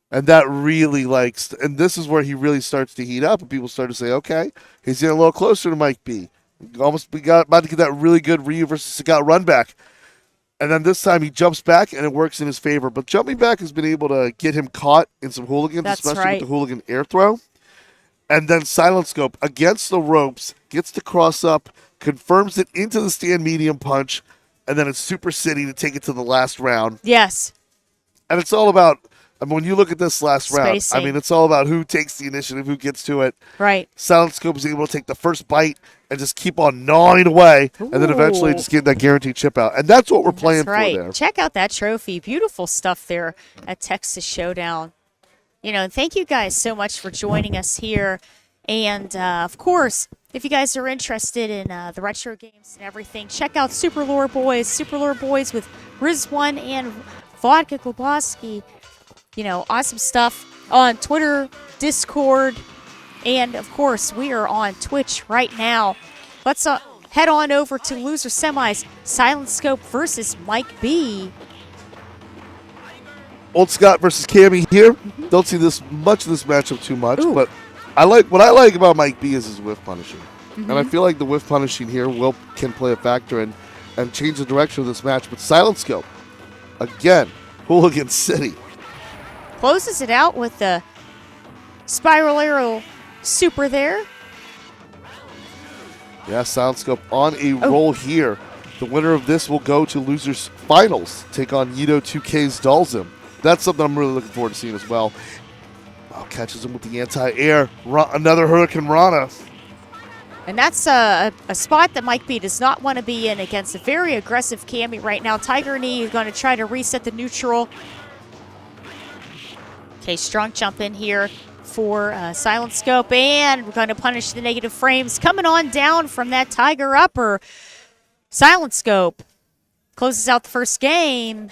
Speaker 3: And that really and this is where he really starts to heat up. And people start to say, okay, he's getting a little closer to Mike B. About to get that really good Ryu versus Sagat run back. And then this time he jumps back and it works in his favor. But jumping back has been able to get him caught in some hooligans, especially with the hooligan air throw. And then Silent Scope against the ropes, gets to cross up, confirms it into the stand medium punch, and then it's Super City to take it to the last round.
Speaker 2: Yes.
Speaker 3: And it's all about, when you look at this last
Speaker 2: Spacing.
Speaker 3: round, it's all about who takes the initiative, who gets to it.
Speaker 2: Right.
Speaker 3: Silent Scope is able to take the first bite and just keep on gnawing away, and then eventually just get that guaranteed chip out. And that's what we're playing for there.
Speaker 2: Check out that trophy. Beautiful stuff there at Texas Showdown. And thank you guys so much for joining us here. And, of course, if you guys are interested in the retro games and everything, check out Super Lore Boys with Riz1 and Vodka Globoski. Awesome stuff on Twitter, Discord, and, of course, we are on Twitch right now. Let's head on over to Loser Semis, Silent Scope versus Mike B.
Speaker 3: Old Scott versus Cammy here. Don't see much of this matchup too much, but what I like about Mike B is his whiff punishing. And I feel like the whiff punishing here can play a factor and change the direction of this match. But Silent Scope, again, Hooligan City.
Speaker 2: Closes it out with the spiral arrow super there.
Speaker 3: Yeah, Silent Scope on a roll here. The winner of this will go to Losers Finals, take on Yido 2K's Dalzim. That's something I'm really looking forward to seeing as well. Catches him with the anti-air. Another Hurricane Rana.
Speaker 2: And that's a spot that Mike B does not want to be in against a very aggressive Cammy right now. Tiger Knee is going to try to reset the neutral. Okay, strong jump in here for Silent Scope, and we're going to punish the negative frames. Coming on down from that Tiger upper. Silent Scope closes out the first game.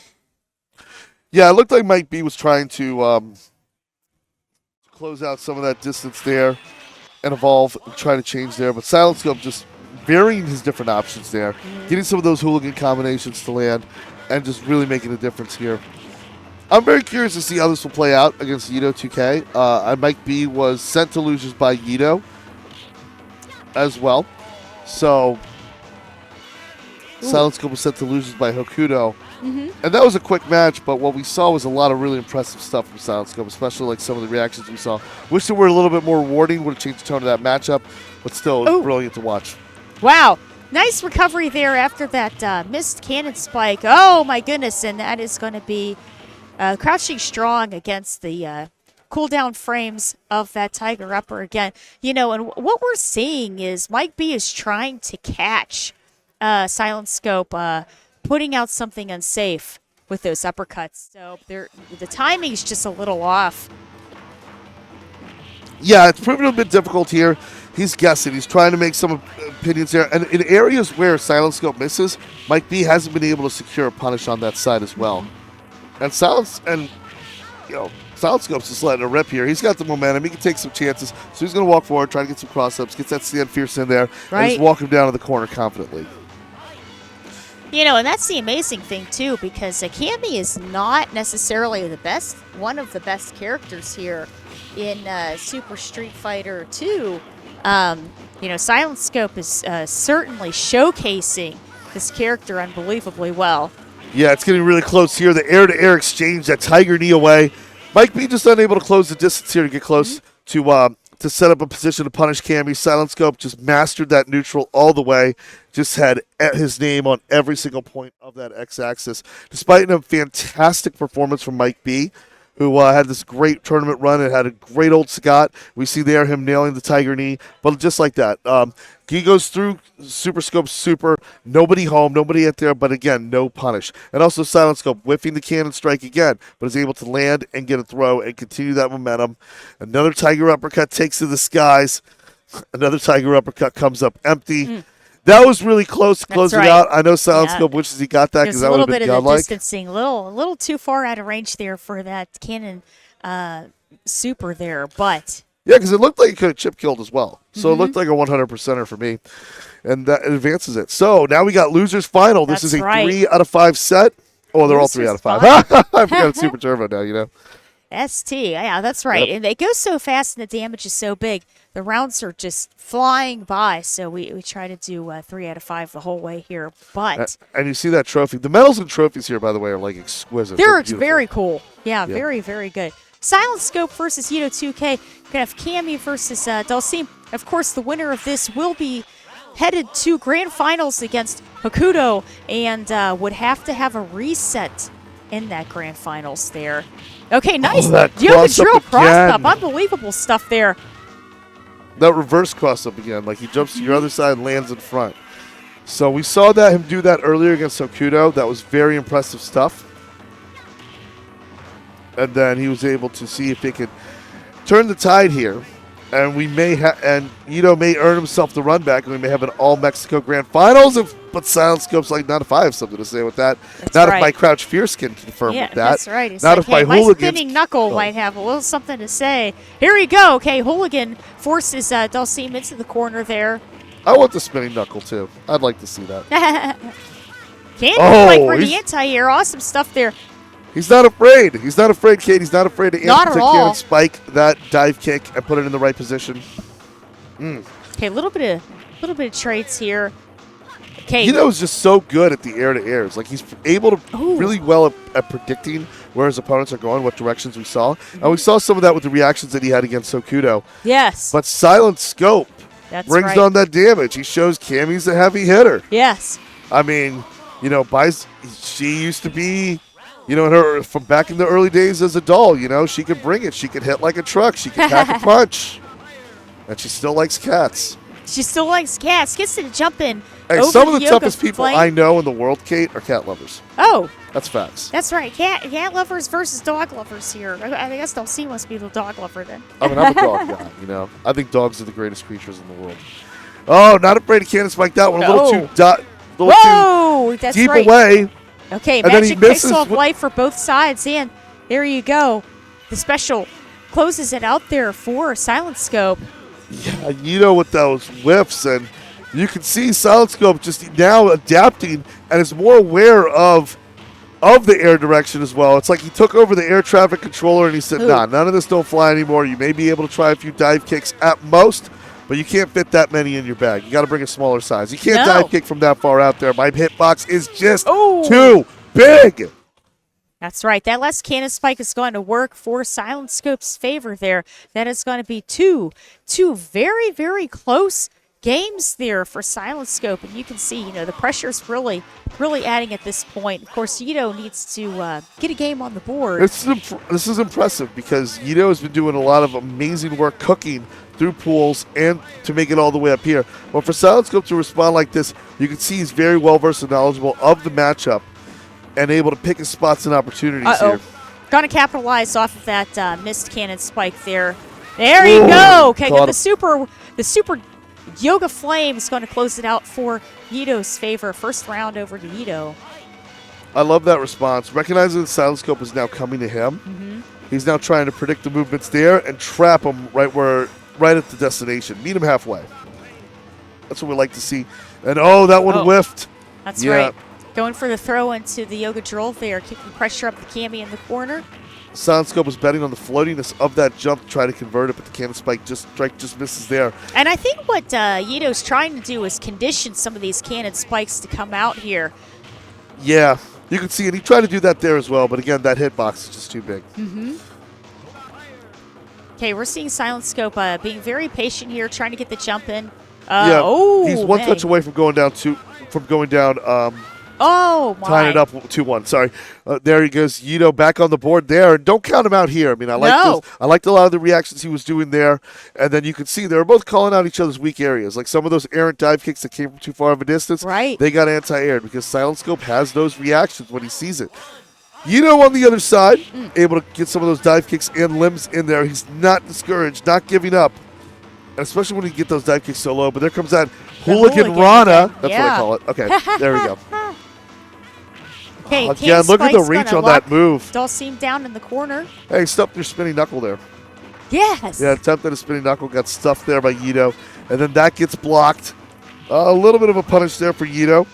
Speaker 3: Yeah, it looked like Mike B was trying to close out some of that distance there and evolve and try to change there. But Silent Scope just varying his different options there, getting some of those hooligan combinations to land, and just really making a difference here. I'm very curious to see how this will play out against Yido 2K. Mike B was sent to losers by Yido as well. So Silent Scope was sent to losers by Hokuto. And that was a quick match, but what we saw was a lot of really impressive stuff from Silent Scope, especially some of the reactions we saw. Wish they were a little bit more rewarding, would have changed the tone of that matchup, but still, it was brilliant to watch.
Speaker 2: Wow. Nice recovery there after that missed cannon spike. Oh, my goodness, and that is going to be crouching strong against the cooldown frames of that Tiger upper again. And what we're seeing is Mike B is trying to catch Silent Scope, putting out something unsafe with those uppercuts. So the timing is just a little off.
Speaker 3: Yeah, it's proven a bit difficult here. He's guessing. He's trying to make some opinions there. And in areas where Silent Scope misses, Mike B hasn't been able to secure a punish on that side as well. And Silent Scope's just letting it rip here. He's got the momentum. He can take some chances. So he's going to walk forward, try to get some cross-ups, gets that stand fierce in there, and just walk him down to the corner confidently.
Speaker 2: And that's the amazing thing, too, because Cammy is not necessarily one of the best characters here in Super Street Fighter 2, Silent Scope is certainly showcasing this character unbelievably well.
Speaker 3: Yeah, it's getting really close here. The air-to-air exchange, that Tiger knee away. Mike B just unable to close the distance here to get close to set up a position to punish Cammy. Silent Scope just mastered that neutral all the way. Just had his name on every single point of that X-axis. Despite a fantastic performance from Mike B, who had this great tournament run and had a great old Scott. We see there him nailing the Tiger knee, but just like that. He goes through Super Scope Super, nobody home, nobody at there, but again, no punish. And also Silent Scope whiffing the cannon strike again, but is able to land and get a throw and continue that momentum. Another Tiger Uppercut takes to the skies. Another Tiger Uppercut comes up empty. That was really close to close it out. I know Silent Scope wishes he got that because that would have been godlike.
Speaker 2: A little bit of the distancing, a little too far out of range there for that cannon super there, but...
Speaker 3: Yeah, because it looked like he could have chip killed as well. So it looked like a 100%er for me, and that advances it. So now we got losers final. This is a 3 out of 5 set. Oh, they're all 3 out of 5. I forgot it's Super Turbo now,
Speaker 2: ST, yeah, that's right.
Speaker 3: Yep.
Speaker 2: And it goes so fast and the damage is so big. The rounds are just flying by, so we try to do 3 out of 5 the whole way here. But
Speaker 3: and you see that trophy. The medals and trophies here, by the way, are like exquisite.
Speaker 2: They're very cool. Yeah, very, very good. Silent Scope versus Ito 2K. We're going to have Cammy versus Dulcim. Of course, the winner of this will be headed to grand finals against Hokuto and would have to have a reset in that grand finals there. Okay, nice. Yoga drill cross up. Unbelievable stuff there.
Speaker 3: That reverse cross up again. Like he jumps to your other side and lands in front. So we saw him do that earlier against Hokuto. That was very impressive stuff. And then he was able to see if he could turn the tide here. And we may and Ito may earn himself the run back, and we may have an all Mexico Grand Finals. But Silent Scope's like, not if I have something to say with that.
Speaker 2: That's
Speaker 3: not
Speaker 2: right.
Speaker 3: if my Crouch Fierce can confirm with that.
Speaker 2: That's right. It's
Speaker 3: not
Speaker 2: like,
Speaker 3: if my
Speaker 2: my
Speaker 3: Hooligans.
Speaker 2: spinning knuckle might have a little something to say. Here we go. Okay, Hooligan forces Dulcim into the corner there.
Speaker 3: I want the spinning knuckle too. I'd like to see that.
Speaker 2: Candy fight for the anti-air. Awesome stuff there.
Speaker 3: He's not afraid. He's not afraid, Kate. He's not afraid to
Speaker 2: Not at all.
Speaker 3: cannon spike that dive kick and put it in the right position.
Speaker 2: Okay, a little bit of traits here. Okay,
Speaker 3: Ito's just so good at the air-to-airs. Like he's able to really well at predicting where his opponents are going, what directions we saw. And we saw some of that with the reactions that he had against Hokuto.
Speaker 2: Yes.
Speaker 3: But Silent Scope brings on that damage. He shows Cammy's a heavy hitter.
Speaker 2: Yes.
Speaker 3: I mean, she used to be... her from back in the early days as a doll, she could bring it. She could hit like a truck. She could pack a punch. And she still likes cats.
Speaker 2: She still likes cats. Gets to jump in.
Speaker 3: Hey, some of the toughest people I know in the world, Kate, are cat lovers.
Speaker 2: Oh.
Speaker 3: That's facts.
Speaker 2: That's right. Cat lovers versus dog lovers here. I guess Dulcim must be the dog lover then.
Speaker 3: I mean, I'm a dog guy, I think dogs are the greatest creatures in the world. Oh, not afraid of cannon spike that one. A little too
Speaker 2: that's
Speaker 3: deep
Speaker 2: right.
Speaker 3: away.
Speaker 2: Okay,
Speaker 3: and
Speaker 2: magic pixel of life for both sides, and there you go. The special closes it out there for Silent Scope.
Speaker 3: Yeah, with those whiffs, and you can see Silent Scope just now adapting and is more aware of the air direction as well. It's like he took over the air traffic controller and he said, nah, none of this don't fly anymore. You may be able to try a few dive kicks at most, but you can't fit that many in your bag. You got to bring a smaller size. You can't dive kick from that far out there. My hitbox is just too big.
Speaker 2: That's right. That last cannon spike is going to work for Silent Scope's favor there. That is going to be two very, very close games there for Silent Scope. And you can see, the pressure's really adding at this point. Of course, Ito needs to get a game on the board.
Speaker 3: This is impressive because Ito has been doing a lot of amazing work cooking through pools and to make it all the way up here. But for Silent Scope to respond like this, you can see he's very well-versed and knowledgeable of the matchup and able to pick his spots and opportunities here.
Speaker 2: Going to capitalize off of that missed cannon spike there. There you go. Okay, got the super Yoga Flame is going to close it out for Ito's favor. First round over to Ito.
Speaker 3: I love that response. Recognizing that Silent Scope is now coming to him. He's now trying to predict the movements there and trap him right at the destination. Meet him halfway. That's what we like to see. And that one whiffed.
Speaker 2: That's right. Going for the throw into the Yoga Drill there, keeping pressure up the Cammy in the corner.
Speaker 3: Silent Scope was betting on the floatiness of that jump to try to convert it, but the cannon strike just misses there.
Speaker 2: And I think what Yito's trying to do is condition some of these cannon spikes to come out here.
Speaker 3: Yeah, you can see it. He tried to do that there as well, but again, that hitbox is just too big.
Speaker 2: Mm-hmm. Okay, we're seeing Silent Scope being very patient here, trying to get the jump in.
Speaker 3: He's one touch away from going down.
Speaker 2: Oh, my.
Speaker 3: Tying it up 2-1. Sorry. There he goes. Yito back on the board there. And don't count him out here. I mean, I liked a lot of the reactions he was doing there. And then you can see they were both calling out each other's weak areas. Like some of those errant dive kicks that came from too far of a distance.
Speaker 2: Right.
Speaker 3: They got anti-aired because Silent Scope has those reactions when he sees it. Yito on the other side, able to get some of those dive kicks and limbs in there. He's not discouraged, not giving up. And especially when you get those dive kicks so low. But there comes that Hooligan Rana.
Speaker 2: Again.
Speaker 3: That's what I call it. Okay, there we go.
Speaker 2: Okay,
Speaker 3: again, look at the reach on that move.
Speaker 2: Dulcim down in the corner.
Speaker 3: Hey, stuffed your spinning knuckle there.
Speaker 2: Yes.
Speaker 3: Yeah, attempted a spinning knuckle, got stuffed there by Yito. And then that gets blocked. A little bit of a punish there for Yito.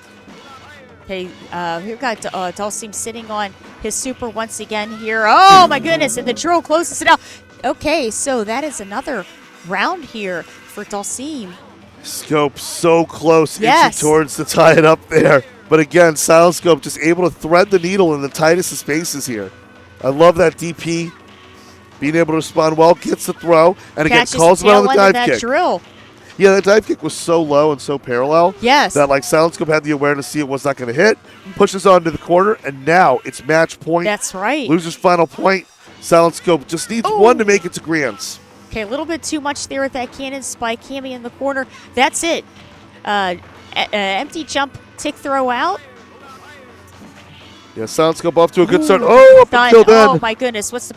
Speaker 2: Okay, here we got Dulcim sitting on his super once again here. Oh, my goodness, and the drill closes it out. Okay, so that is another round here for Dulcim.
Speaker 3: Scope so close, inching towards the tie it up there. But again, Silent Scope just able to thread the needle in the tightest of spaces here. I love that DP. Being able to respond well, gets the throw, and again, calls him out on the dive kick.
Speaker 2: Drill.
Speaker 3: Yeah, that dive kick was so low and so parallel that like Silent Scope had the awareness to see it was not going to hit, pushes on to the corner, and now it's match point.
Speaker 2: That's right.
Speaker 3: Loser's final point. Silent Scope just needs one to make it to Grands.
Speaker 2: Okay, a little bit too much there with that cannon spike. Cammy in the corner. That's it. Empty jump, tick throw out.
Speaker 3: Yeah, Silent Scope off to a good start. Oh, up until then.
Speaker 2: Oh, my goodness. What's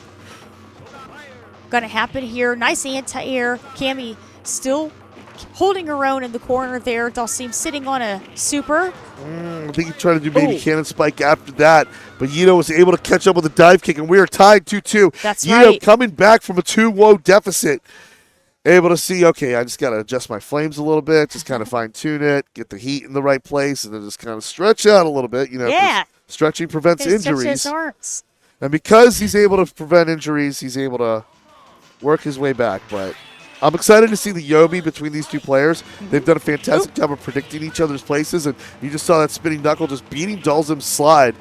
Speaker 2: going to happen here? Nice anti-air. Cammy still holding her own in the corner there. Dulcim sitting on a super.
Speaker 3: I think he tried to do maybe cannon spike after that, but Yito was able to catch up with a dive kick, and we are tied 2-2.
Speaker 2: That's
Speaker 3: Yito
Speaker 2: right.
Speaker 3: coming back from a 2-0 deficit. Able to see, okay, I just got to adjust my flames a little bit, just kind of fine-tune it, get the heat in the right place, and then just kind of stretch out a little bit. You know,
Speaker 2: yeah.
Speaker 3: Stretching prevents injuries.
Speaker 2: His arms.
Speaker 3: And because he's able to prevent injuries, he's able to work his way back. But I'm excited to see the Yobi between these two players. They've done a fantastic job of predicting each other's places, and you just saw that spinning knuckle just beating Dulcim's slide.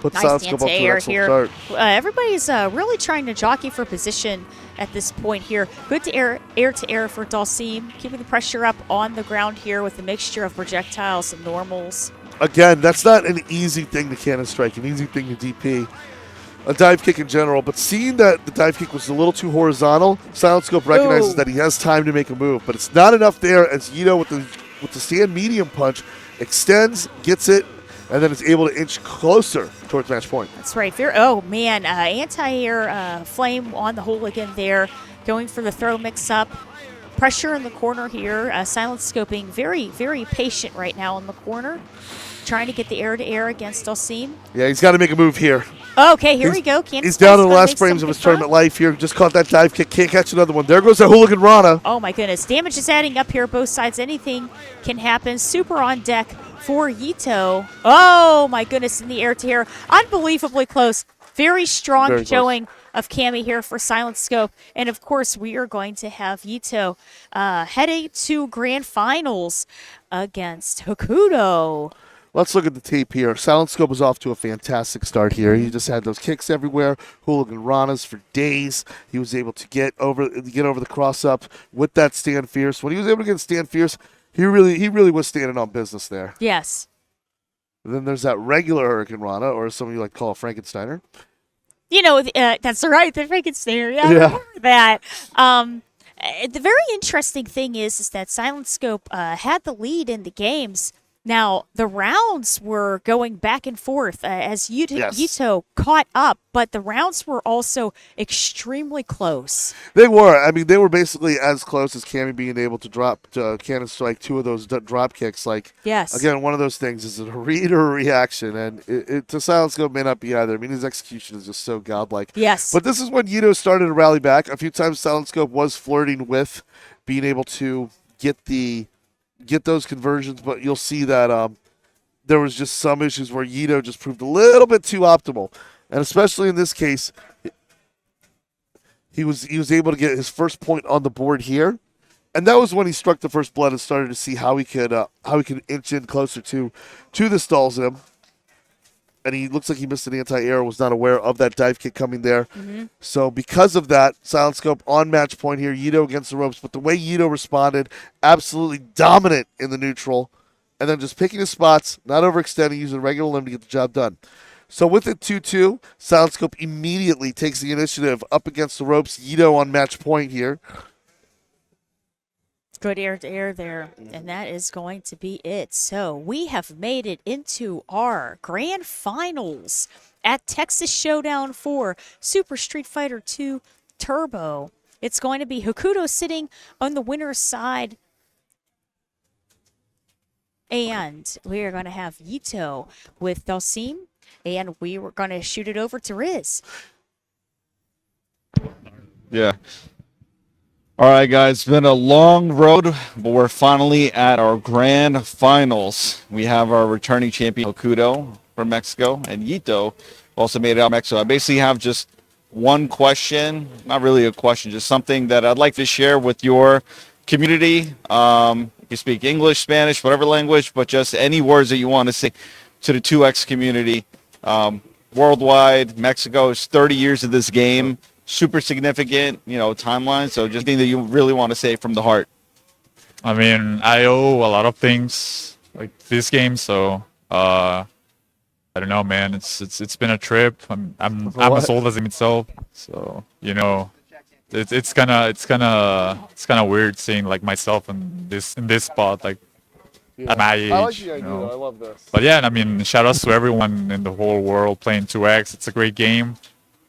Speaker 3: Put
Speaker 2: Nice
Speaker 3: Scope up to an excellent
Speaker 2: here.
Speaker 3: start.
Speaker 2: Everybody's really trying to jockey for position at this point here. Good to air to air for Dulcim, keeping the pressure up on the ground here with a mixture of projectiles and normals.
Speaker 3: Again, that's not an easy thing to cannon strike, an easy thing to DP. A dive kick in general, but seeing that the dive kick was a little too horizontal, Silent Scope recognizes that he has time to make a move, but it's not enough there as Yito with the stand medium punch extends, gets it, and then is able to inch closer towards match point.
Speaker 2: That's right. Oh, man. Anti-air flame on the hooligan there, going for the throw mix-up. Pressure in the corner here. Silent Scoping very, very patient right now in the corner, trying to get the air-to-air against Dulcim.
Speaker 3: Yeah, he's got to make a move here.
Speaker 2: Okay, here we go.
Speaker 3: He's down to the last frames of his tournament life here. Just caught that dive kick. Can't catch another one. There goes that Hooligan Rana.
Speaker 2: Oh, my goodness. Damage is adding up here. Both sides. Anything can happen. Super on deck for Yito. Oh, my goodness. In the air-to-air. Unbelievably close. Very strong showing of Cammy here for Silent Scope. And, of course, we are going to have Yito heading to grand finals against Hokuto.
Speaker 3: Let's look at the tape here. Silent Scope was off to a fantastic start here. He just had those kicks everywhere, Hooligan Ranas for days. He was able to get over the cross-up with that stand fierce. When he was able to get stand fierce, he really was standing on business there.
Speaker 2: Yes.
Speaker 3: And then there's that regular Hurricane Rana, or some of you like to call a Frankensteiner.
Speaker 2: You know, that's right, the Frankensteiner. Yeah, I remember that. The very interesting thing is that Silent Scope had the lead in the games. Now, the rounds were going back and forth as Yito caught up, but the rounds were also extremely close.
Speaker 3: They were. I mean, they were basically as close as Cammy being able to drop cannon strike two of those drop kicks. Like, again, one of those things is it a read or a reaction, and it to Silent Scope may not be either. I mean, his execution is just so godlike.
Speaker 2: Yes.
Speaker 3: But this is when Yito started to rally back. A few times Silent Scope was flirting with being able to get those conversions, but you'll see that there was just some issues where Yito just proved a little bit too optimal. And especially in this case, he was able to get his first point on the board here, and that was when he struck the first blood and started to see how he could inch in closer to the stalls in him. And he looks like he missed an anti-air, was not aware of that dive kick coming there. So because of that, Silent Scope on match point here, Yito against the ropes. But the way Yito responded, absolutely dominant in the neutral. And then just picking his spots, not overextending, using regular limb to get the job done. So with it 2-2, Silent Scope immediately takes the initiative up against the ropes. Yito on match point here.
Speaker 2: Good air to air there, and that is going to be it. So we have made it into our grand finals at Texas Showdown 4 Super Street Fighter 2 Turbo. It's going to be Hokuto sitting on the winner's side, and we are going to have Yito with Dalsim, and we were going to shoot it over to Riz.
Speaker 1: Yeah. All right, guys, it's been a long road, but we're finally at our grand finals. We have our returning champion, Hokuto from Mexico, and Yito also made it out of Mexico. I basically have just one question, not really a question, just something that I'd like to share with your community. You speak English, Spanish, whatever language, but just any words that you want to say to the 2X community. Worldwide, Mexico is 30 years of this game. Super significant, timeline. So just anything that you really want to say from the heart.
Speaker 5: I mean, I owe a lot of things like this game, so I don't know, man. It's been a trip. I'm as old as him itself, so it's kind of weird seeing like myself in this spot, like at my age.
Speaker 3: I like the idea. I love this.
Speaker 5: But yeah, I mean, shout outs to everyone in the whole world playing 2X. It's a great game.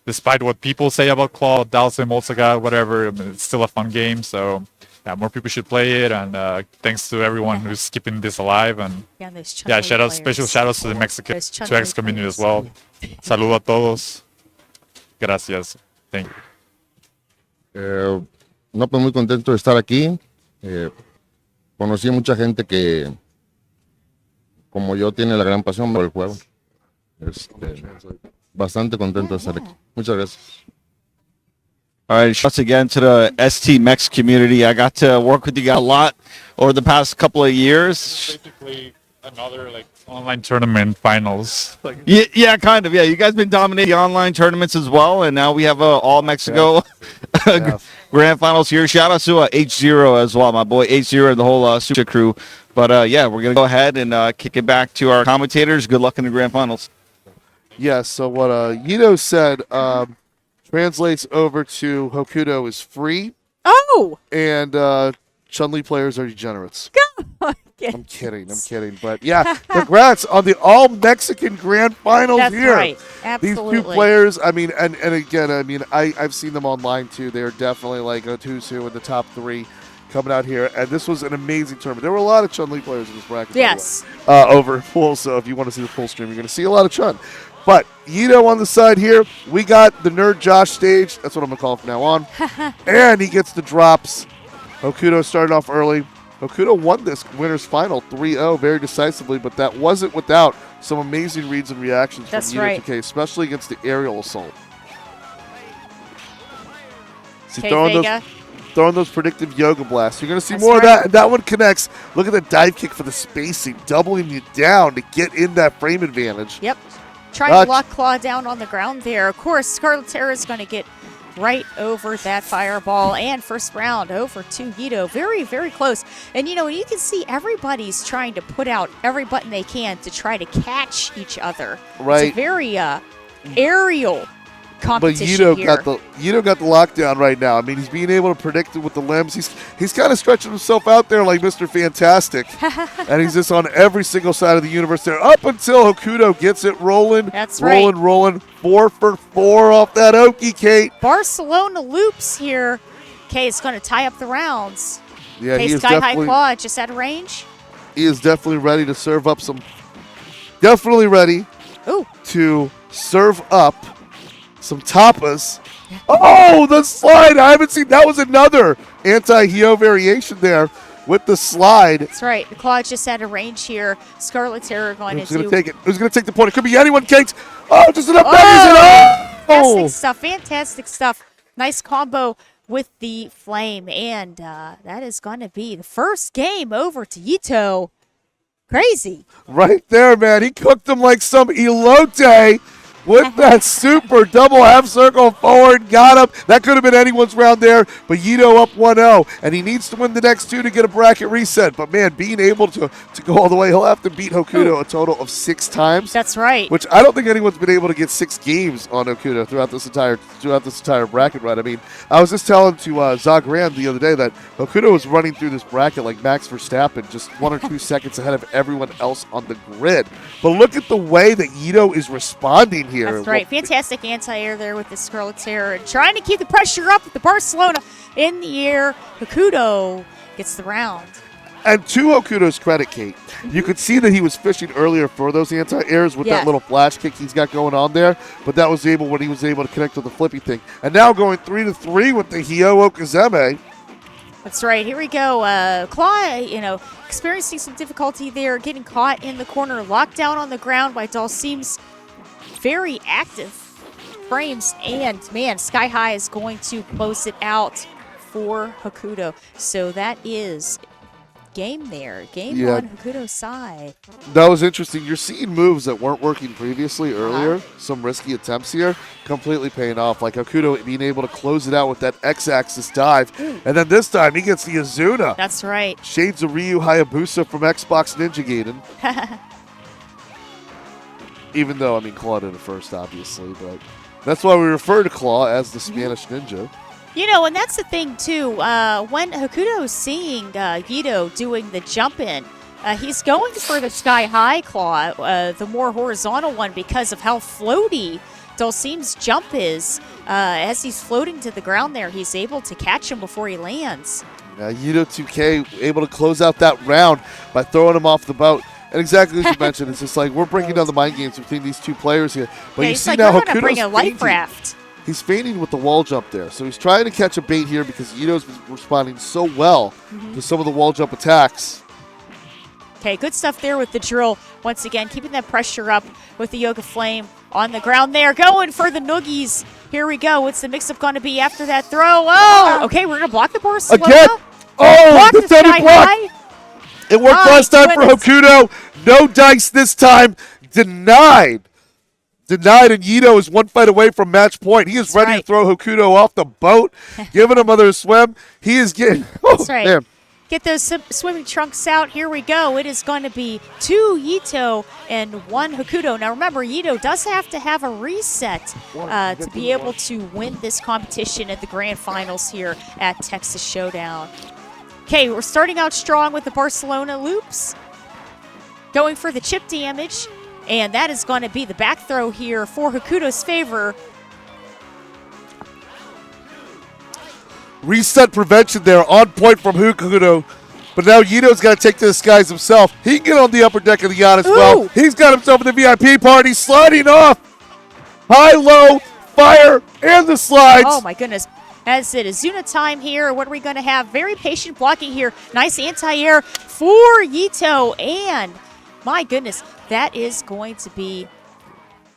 Speaker 5: Despite what people say about Claw, Dalsim, Olsaga, whatever, it's still a fun game. So, yeah, more people should play it. And thanks to everyone who's keeping this alive. And special shout outs to the Mexican 2X community as well. Saludo a todos. Gracias. Thank you.
Speaker 6: No, pues muy contento de estar aquí. Conocí a mucha gente que, como yo, tiene la gran pasión por el juego. Bastante contento de estar aquí. Muchas gracias.
Speaker 1: All right, shouts again to the ST Mex community. I got to work with you guys a lot over the past couple of years.
Speaker 5: Basically, another online tournament finals.
Speaker 1: Yeah, kind of. Yeah, you guys been dominating the online tournaments as well, and now we have all Mexico grand finals here. Shout out to H0 as well, my boy H0 and the whole Super crew. But yeah, we're gonna go ahead and kick it back to our commentators. Good luck in the grand finals.
Speaker 3: Yeah, so what Yito said translates over to Hokuto is free.
Speaker 2: Oh!
Speaker 3: And Chun-Li players are degenerates. I'm kidding. But yeah, congrats on the all-Mexican grand finals.
Speaker 2: That's
Speaker 3: here.
Speaker 2: Right. Absolutely.
Speaker 3: These two players, I mean, and again, I mean, I've seen them online too. They're definitely like a who's who in the top three coming out here. And this was an amazing tournament. There were a lot of Chun-Li players in this bracket.
Speaker 2: Yes.
Speaker 3: Over full, so if you want to see the full stream, you're going to see a lot of Chun. But Yito on the side here, we got the Nerd Josh stage. That's what I'm going to call it from now on. And he gets the drops. Hokuto started off early. Hokuto won this winner's final 3-0 very decisively, but that wasn't without some amazing reads and reactions from Yito TK, especially against the aerial assault. See, throwing those predictive yoga blasts. You're going to see more of that, and that one connects. Look at the dive kick for the spacing, doubling you down to get in that frame advantage.
Speaker 2: Yep. Trying to lock Claw down on the ground there. Of course, Scarlet Terror is going to get right over that fireball. And first round over to Yito. Very, very close. And, you can see everybody's trying to put out every button they can to try to catch each other.
Speaker 3: Right.
Speaker 2: It's a very aerial competition
Speaker 3: but
Speaker 2: here.
Speaker 3: Yito got the lockdown right now. I mean, he's being able to predict it with the limbs. He's kind of stretching himself out there like Mr. Fantastic. And he's just on every single side of the universe there up until Hokuto gets it rolling.
Speaker 2: That's
Speaker 3: rolling. 4 for 4 off that Oki, Kate.
Speaker 2: Barcelona loops here. Okay, it's going to tie up the rounds.
Speaker 3: Yeah,
Speaker 2: okay, Sky High Claw just out of range.
Speaker 3: He is definitely ready to serve up some. Definitely ready to serve up some tapas. Oh, the slide. I haven't seen. That was another anti-Hio variation there with the slide.
Speaker 2: That's right. The Claw just out of range here. Scarlet Terror going to do.
Speaker 3: Take it? Who's going to take the point? It could be anyone, Kate. Oh, just enough. Fantastic
Speaker 2: stuff. Nice combo with the flame. And that is going to be the first game over to Ito. Crazy.
Speaker 3: Right there, man. He cooked him like some elote with that super double half circle forward. Got him. That could have been anyone's round there, but Yito up 1-0, and he needs to win the next 2 to get a bracket reset. But, man, being able to go all the way, he'll have to beat Hokuto a total of 6 times.
Speaker 2: That's right.
Speaker 3: Which I don't think anyone's been able to get 6 games on Hokuto throughout this entire bracket run. I mean, I was just telling to Zagran the other day that Hokuto was running through this bracket like Max Verstappen, just 1 or 2 seconds ahead of everyone else on the grid. But look at the way that Yito is responding here.
Speaker 2: That's right. Fantastic anti-air there with the Scarlet Terror. And trying to keep the pressure up with the Barcelona in the air. Hokuto gets the round.
Speaker 3: And to Hokuto's credit, Kate, you could see that he was fishing earlier for those anti-airs with that little flash kick he's got going on there. But that was when he was able to connect with the flippy thing. And now going 3-3 with the Hyo Okazeme.
Speaker 2: That's right. Here we go. Claw, experiencing some difficulty there, getting caught in the corner, locked down on the ground by Dalsim's very active frames. And, man, Sky High is going to close it out for Hokuto. So that is game there. Game on Hokuto's side.
Speaker 3: That was interesting. You're seeing moves that weren't working previously earlier. Some risky attempts here completely paying off. Like Hokuto being able to close it out with that X-axis dive. And then this time he gets the Azuna.
Speaker 2: That's right.
Speaker 3: Shades of Ryu Hayabusa from Xbox Ninja Gaiden. Even though, Claw did it first, obviously. But that's why we refer to Claw as the Spanish Ninja.
Speaker 2: And that's the thing, too. When Hokuto is seeing Yito doing the jump-in, he's going for the sky-high claw, the more horizontal one, because of how floaty Dalsim's jump is. As he's floating to the ground there, he's able to catch him before he lands.
Speaker 3: Yito 2K able to close out that round by throwing him off the boat. And exactly as you mentioned, it's just like we're breaking down the mind games between these two players here. But you see
Speaker 2: like,
Speaker 3: now
Speaker 2: we're going to bring
Speaker 3: Hokuto's
Speaker 2: a life raft.
Speaker 3: He's feigning with the wall jump there. So he's trying to catch a bait here because Yito's responding so well to some of the wall jump attacks.
Speaker 2: Okay, good stuff there with the drill. Once again, keeping that pressure up with the Yoga Flame on the ground there. Going for the noogies. Here we go. What's the mix-up going to be after that throw? Oh, okay, we're going to block the Barcelona.
Speaker 3: Again. Oh, the semi block. It worked last time for Hokuto. No dice this time. Denied, and Yito is 1 fight away from match point. He is ready to throw Hokuto off the boat, giving him another swim. He is getting...
Speaker 2: That's right.
Speaker 3: Man.
Speaker 2: Get those swimming trunks out. Here we go. It is going to be 2 Yito and 1 Hokuto. Now, remember, Yito does have to have a reset to be able to win this competition at the grand finals here at Texas Showdown. Okay, we're starting out strong with the Barcelona loops. Going for the chip damage. And that is going to be the back throw here for Hokuto's favor.
Speaker 3: Reset prevention there, on point from Hokuto. But now Yito's got to take to the skies himself. He can get on the upper deck of the yacht as well. He's got himself in the VIP party, sliding off. High, low, fire, and the slides.
Speaker 2: Oh, my goodness. As it is Zuna time here, what are we going to have? Very patient blocking here. Nice anti-air for Yito. And, my goodness, that is going to be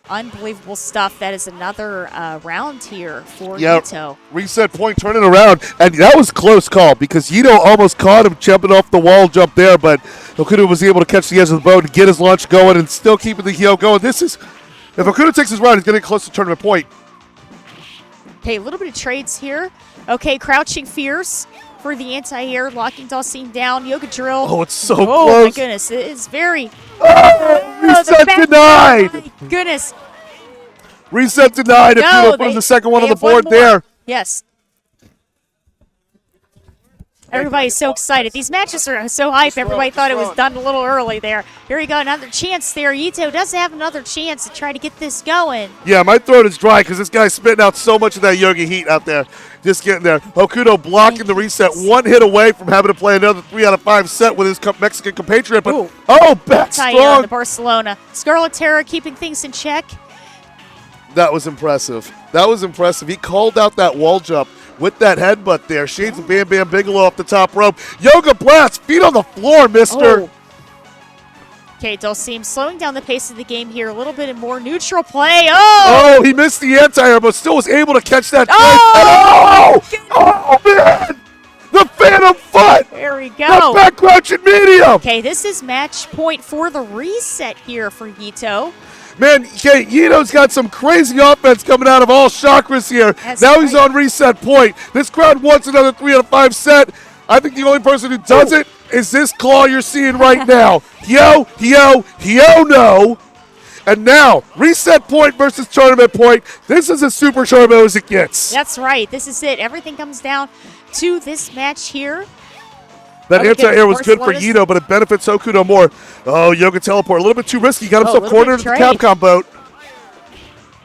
Speaker 2: unbelievable stuff. That is another round here for Yito.
Speaker 3: Reset point, turning around. And that was close call because Yito almost caught him jumping off the wall jump there, but Hokuto was able to catch the edge of the boat and get his launch going and still keeping the Hyo going. If Hokuto takes his round, he's going to get close to tournament point.
Speaker 2: Okay, a little bit of trades here. Okay, crouching fierce for the anti-air, locking Dalsim down. Yoga drill.
Speaker 3: Oh, it's so close.
Speaker 2: Oh, my goodness. It is very...
Speaker 3: reset denied.
Speaker 2: My goodness.
Speaker 3: Reset denied. Hokuto puts the second one on the board there.
Speaker 2: Yes. Everybody's so excited. These matches are so hype. Everybody thought it was done a little early there. Here we go. Another chance there. Yito does have another chance to try to get this going.
Speaker 3: Yeah, my throat is dry because this guy's spitting out so much of that yoga heat out there. Just getting there. Hokuto blocking the reset. 1 hit away from having to play another 3 out of 5 set with his Mexican compatriot. But, back strong.
Speaker 2: The Barcelona. Scarlet Terror keeping things in check.
Speaker 3: That was impressive. He called out that wall jump with that headbutt there. Shades of Bam Bam Bigelow off the top rope. Yoga blast. Feet on the floor, mister.
Speaker 2: Okay, Dulcim slowing down the pace of the game here. A little bit more neutral play. Oh!
Speaker 3: Oh, he missed the anti-air, but still was able to catch that.
Speaker 2: Oh!
Speaker 3: Oh, man! The Phantom Foot!
Speaker 2: There we
Speaker 3: The
Speaker 2: go.
Speaker 3: back crouching medium!
Speaker 2: Okay, this is match point for the reset here for Yito.
Speaker 3: Man, Yito's got some crazy offense coming out of all chakras here.
Speaker 2: That's
Speaker 3: now he's
Speaker 2: right.
Speaker 3: on reset point. This crowd wants another 3 out of 5 set. I think the only person who does it is this claw you're seeing right now. Hyo, no. And now, reset point versus tournament point. This is as super turbo as it gets.
Speaker 2: That's right. This is it. Everything comes down to this match here.
Speaker 3: That
Speaker 2: Okay,
Speaker 3: anti-air was good for
Speaker 2: Barcelona's-
Speaker 3: Yito, but it benefits Hokuto more. Oh, Yoga Teleport. A little bit too risky. Got himself
Speaker 2: a little
Speaker 3: cornered
Speaker 2: bit
Speaker 3: at the
Speaker 2: trade.
Speaker 3: Capcom boat.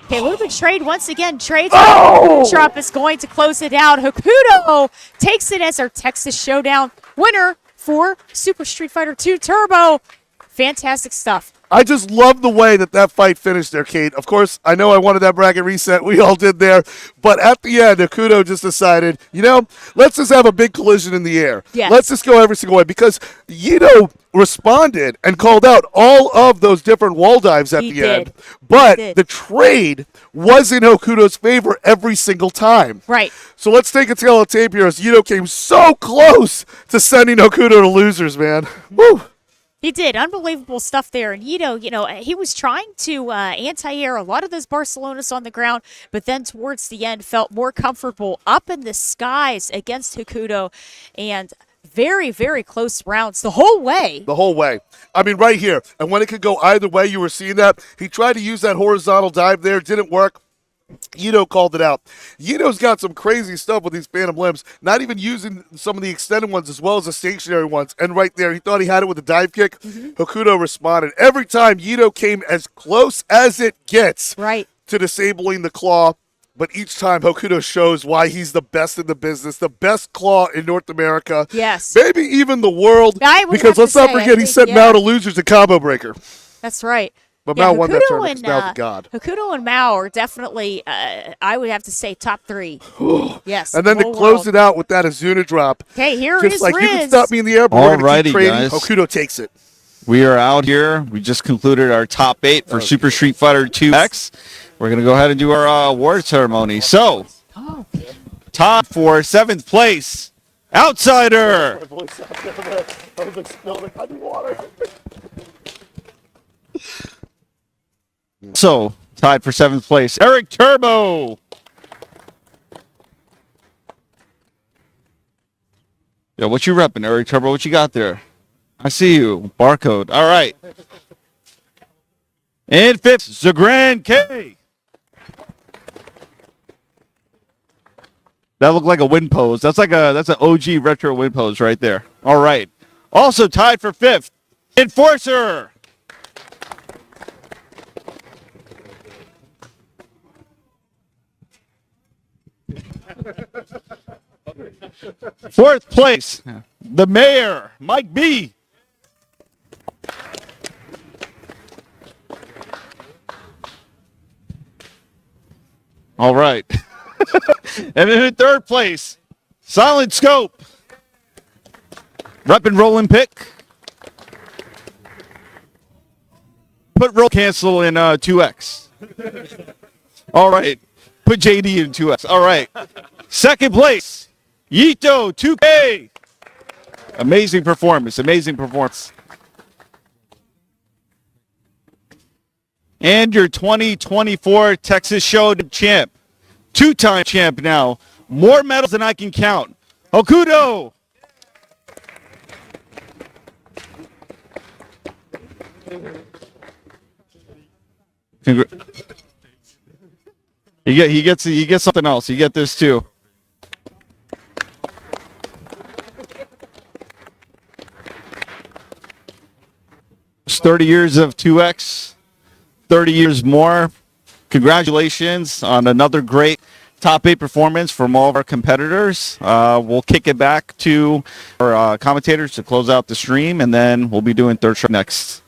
Speaker 2: Okay, a little bit trade once again. Trades.
Speaker 3: Oh!
Speaker 2: Drop is going to close it out. Hokuto takes it as our Texas Showdown winner for Super Street Fighter 2 Turbo. Fantastic stuff.
Speaker 3: I just love the way that fight finished there, Kate. Of course, I know I wanted that bracket reset. We all did there. But at the end, Hokuto just decided, let's just have a big collision in the air.
Speaker 2: Yes.
Speaker 3: Let's just go every single way. Because Yito responded and called out all of those different wall dives at
Speaker 2: He
Speaker 3: the
Speaker 2: did.
Speaker 3: end. But
Speaker 2: He did.
Speaker 3: the trade was in Hokuto's favor every single time.
Speaker 2: Right.
Speaker 3: So let's take a tail of tape here as Yito came so close to sending Hokuto to losers, man. Woo!
Speaker 2: He did. Unbelievable stuff there. And Yito, he was trying to anti-air a lot of those Barcelonas on the ground, but then towards the end felt more comfortable up in the skies against Hokuto. And very, very close rounds the whole way.
Speaker 3: The whole way. I mean, right here. And when it could go either way, you were seeing that. He tried to use that horizontal dive there. Didn't work. Yito called it out. Yito's got some crazy stuff with these phantom limbs, not even using some of the extended ones as well as the stationary ones. And right there, he thought he had it with a dive kick. Hokuto responded. Every time, Yito came as close as it gets
Speaker 2: Right.
Speaker 3: to disabling the claw. But each time, Hokuto shows why he's the best in the business, the best claw in North America.
Speaker 2: Yes.
Speaker 3: Maybe even the world.
Speaker 2: I would
Speaker 3: Because
Speaker 2: have
Speaker 3: let's
Speaker 2: to
Speaker 3: not
Speaker 2: say, I
Speaker 3: forget, he
Speaker 2: think,
Speaker 3: sent
Speaker 2: yeah.
Speaker 3: Mao to losers in Combo Breaker.
Speaker 2: That's right.
Speaker 3: But
Speaker 2: Yeah,
Speaker 3: Mao won that
Speaker 2: Hokuto
Speaker 3: tournament 'cause Mao's
Speaker 2: and,
Speaker 3: a god.
Speaker 2: Hokuto and Mao are definitely, I would have to say, top 3. Yes.
Speaker 3: And then to
Speaker 2: whole
Speaker 3: close
Speaker 2: world.
Speaker 3: it out with that Azuna drop.
Speaker 2: Okay, here
Speaker 3: Just
Speaker 2: is
Speaker 3: like
Speaker 2: Riz.
Speaker 3: you can stop me in the air, but we're going to
Speaker 1: Alrighty,
Speaker 3: keep trading.
Speaker 1: guys.
Speaker 3: Hokuto takes it.
Speaker 1: We are out here. We just concluded our top 8 for Super Street Fighter 2X. We're going to go ahead and do our award ceremony. So, top for 7th place, Outsider. So, tied for 7th place, Eric Turbo. Yo, what you repping, Eric Turbo? What you got there? I see you. Barcode. All right. And 5th, Zagran K. That looked like a win pose. That's an OG retro win pose right there. All right. Also tied for 5th, Enforcer. Fourth place, the mayor, Mike B. All right. And then in 3rd place, Silent Scope. Rep and roll and pick. Put roll cancel in 2X. All right. Put JD in 2X. All right. 2nd place, Yito 2K. Amazing performance. Amazing performance. And your 2024 Texas Showdown champ. 2-time champ now. More medals than I can count. Hokuto. He gets something else. You get this too. It's 30 years of 2X, 30 years more. Congratulations on another great top 8 performance from all of our competitors. We'll kick it back to our commentators to close out the stream, and then we'll be doing third strike next.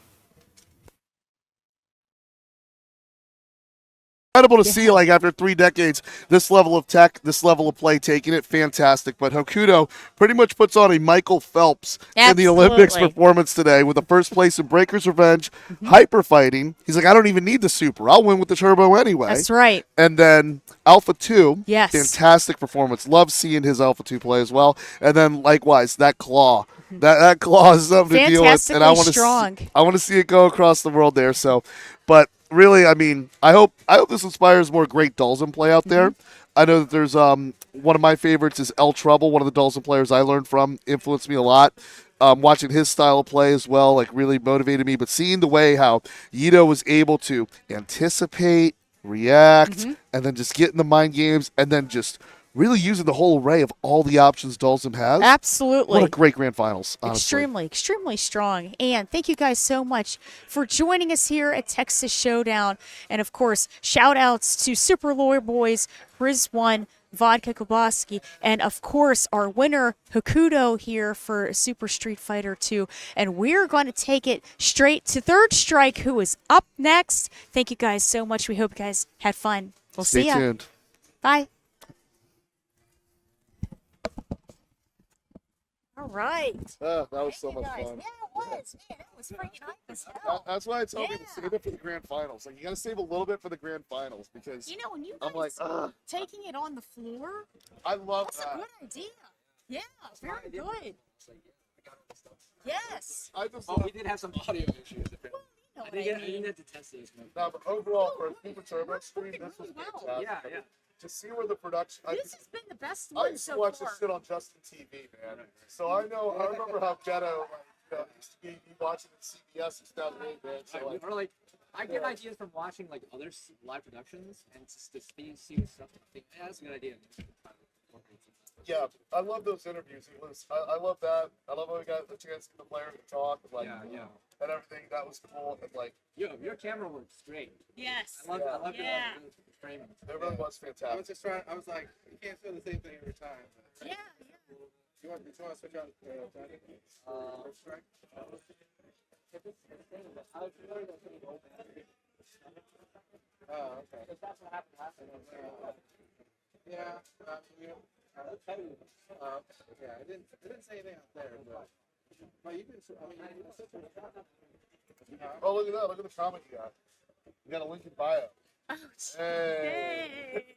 Speaker 3: incredible to see, like, after 3 decades, this level of tech, this level of play, taking it, fantastic. But Hokuto pretty much puts on a Michael Phelps in the Olympics
Speaker 2: Absolutely.
Speaker 3: performance today with the first place in Breaker's Revenge, hyper fighting. He's like, I don't even need the super. I'll win with the turbo anyway.
Speaker 2: That's right.
Speaker 3: And then Alpha 2,
Speaker 2: Yes.
Speaker 3: fantastic performance. Love seeing his Alpha 2 play as well. And then, likewise, that claw. That claw is something to deal with. And I want
Speaker 2: strong.
Speaker 3: to see it go across the world there. So, but really, I mean, I hope this inspires more great Dulzen play out there. I know that there's one of my favorites is El Trouble, one of the Dulzen players I learned from, influenced me a lot. Watching his style of play as well, like, really motivated me. But seeing the way how Yito was able to anticipate, react, and then just get in the mind games, and then just really using the whole array of all the options Dulzen has.
Speaker 2: Absolutely.
Speaker 3: What a great grand finals, honestly.
Speaker 2: Extremely, extremely strong. And thank you guys so much for joining us here at Texas Showdown. And of course, shout outs to Super Lawyer Boys, Riz1, Vodka Kobaski, and of course our winner Hokuto here for Super Street Fighter 2. And we're going to take it straight to Third Strike, who is up next. Thank you guys so much. We hope you guys had fun. We'll see ya.
Speaker 3: Stay tuned.
Speaker 2: Bye. All right.
Speaker 3: That was so much
Speaker 2: Guys.
Speaker 3: fun.
Speaker 2: Yeah, it was. Man, that was freaking hype as hell.
Speaker 3: That's why I tell people save it for the grand finals. Like, you got to save a little bit for the grand finals because
Speaker 2: You know, when you
Speaker 3: I'm
Speaker 2: guys
Speaker 3: like,
Speaker 2: taking it on the floor,
Speaker 3: I love
Speaker 2: that's a
Speaker 3: that.
Speaker 2: good idea. Yeah, very good. Yes.
Speaker 3: I just
Speaker 10: Oh,
Speaker 3: love
Speaker 10: we did have some audio issues.
Speaker 2: No,
Speaker 10: I didn't get to test this, man.
Speaker 3: no, but overall for a Super Turbo stream, this was
Speaker 2: Wow.
Speaker 3: fantastic.
Speaker 10: Yeah, yeah.
Speaker 3: To see where the production.
Speaker 2: This has been the best
Speaker 3: I
Speaker 2: one
Speaker 3: used to
Speaker 2: so
Speaker 3: watch
Speaker 2: far.
Speaker 3: this shit on Justin TV, man. So I remember how ghetto, like, used to be you watching it CBS in 2008, man. So, like,
Speaker 10: Or like, I get ideas from watching like other live productions and just to see stuff. I think that's a good idea.
Speaker 3: yeah, I love those interviews. I love that. I love when we got the chance to get the players to talk, and, like,
Speaker 10: Yeah.
Speaker 3: and everything. That was cool. And, like,
Speaker 10: Your camera works great.
Speaker 2: Yes.
Speaker 10: I love
Speaker 2: Yeah.
Speaker 10: your framing.
Speaker 3: it really was fantastic.
Speaker 11: just trying. I was like, you can't feel the same thing every time.
Speaker 2: Yeah.
Speaker 11: You want to switch out? Oh, okay.
Speaker 10: That's what happened last time.
Speaker 11: Yeah. Yeah. I didn't say anything out there, but you can. I mean,
Speaker 3: Oh, look at that! Look at the comment you got. You got a link in bio.
Speaker 2: Oh,
Speaker 3: Hey.
Speaker 2: hey.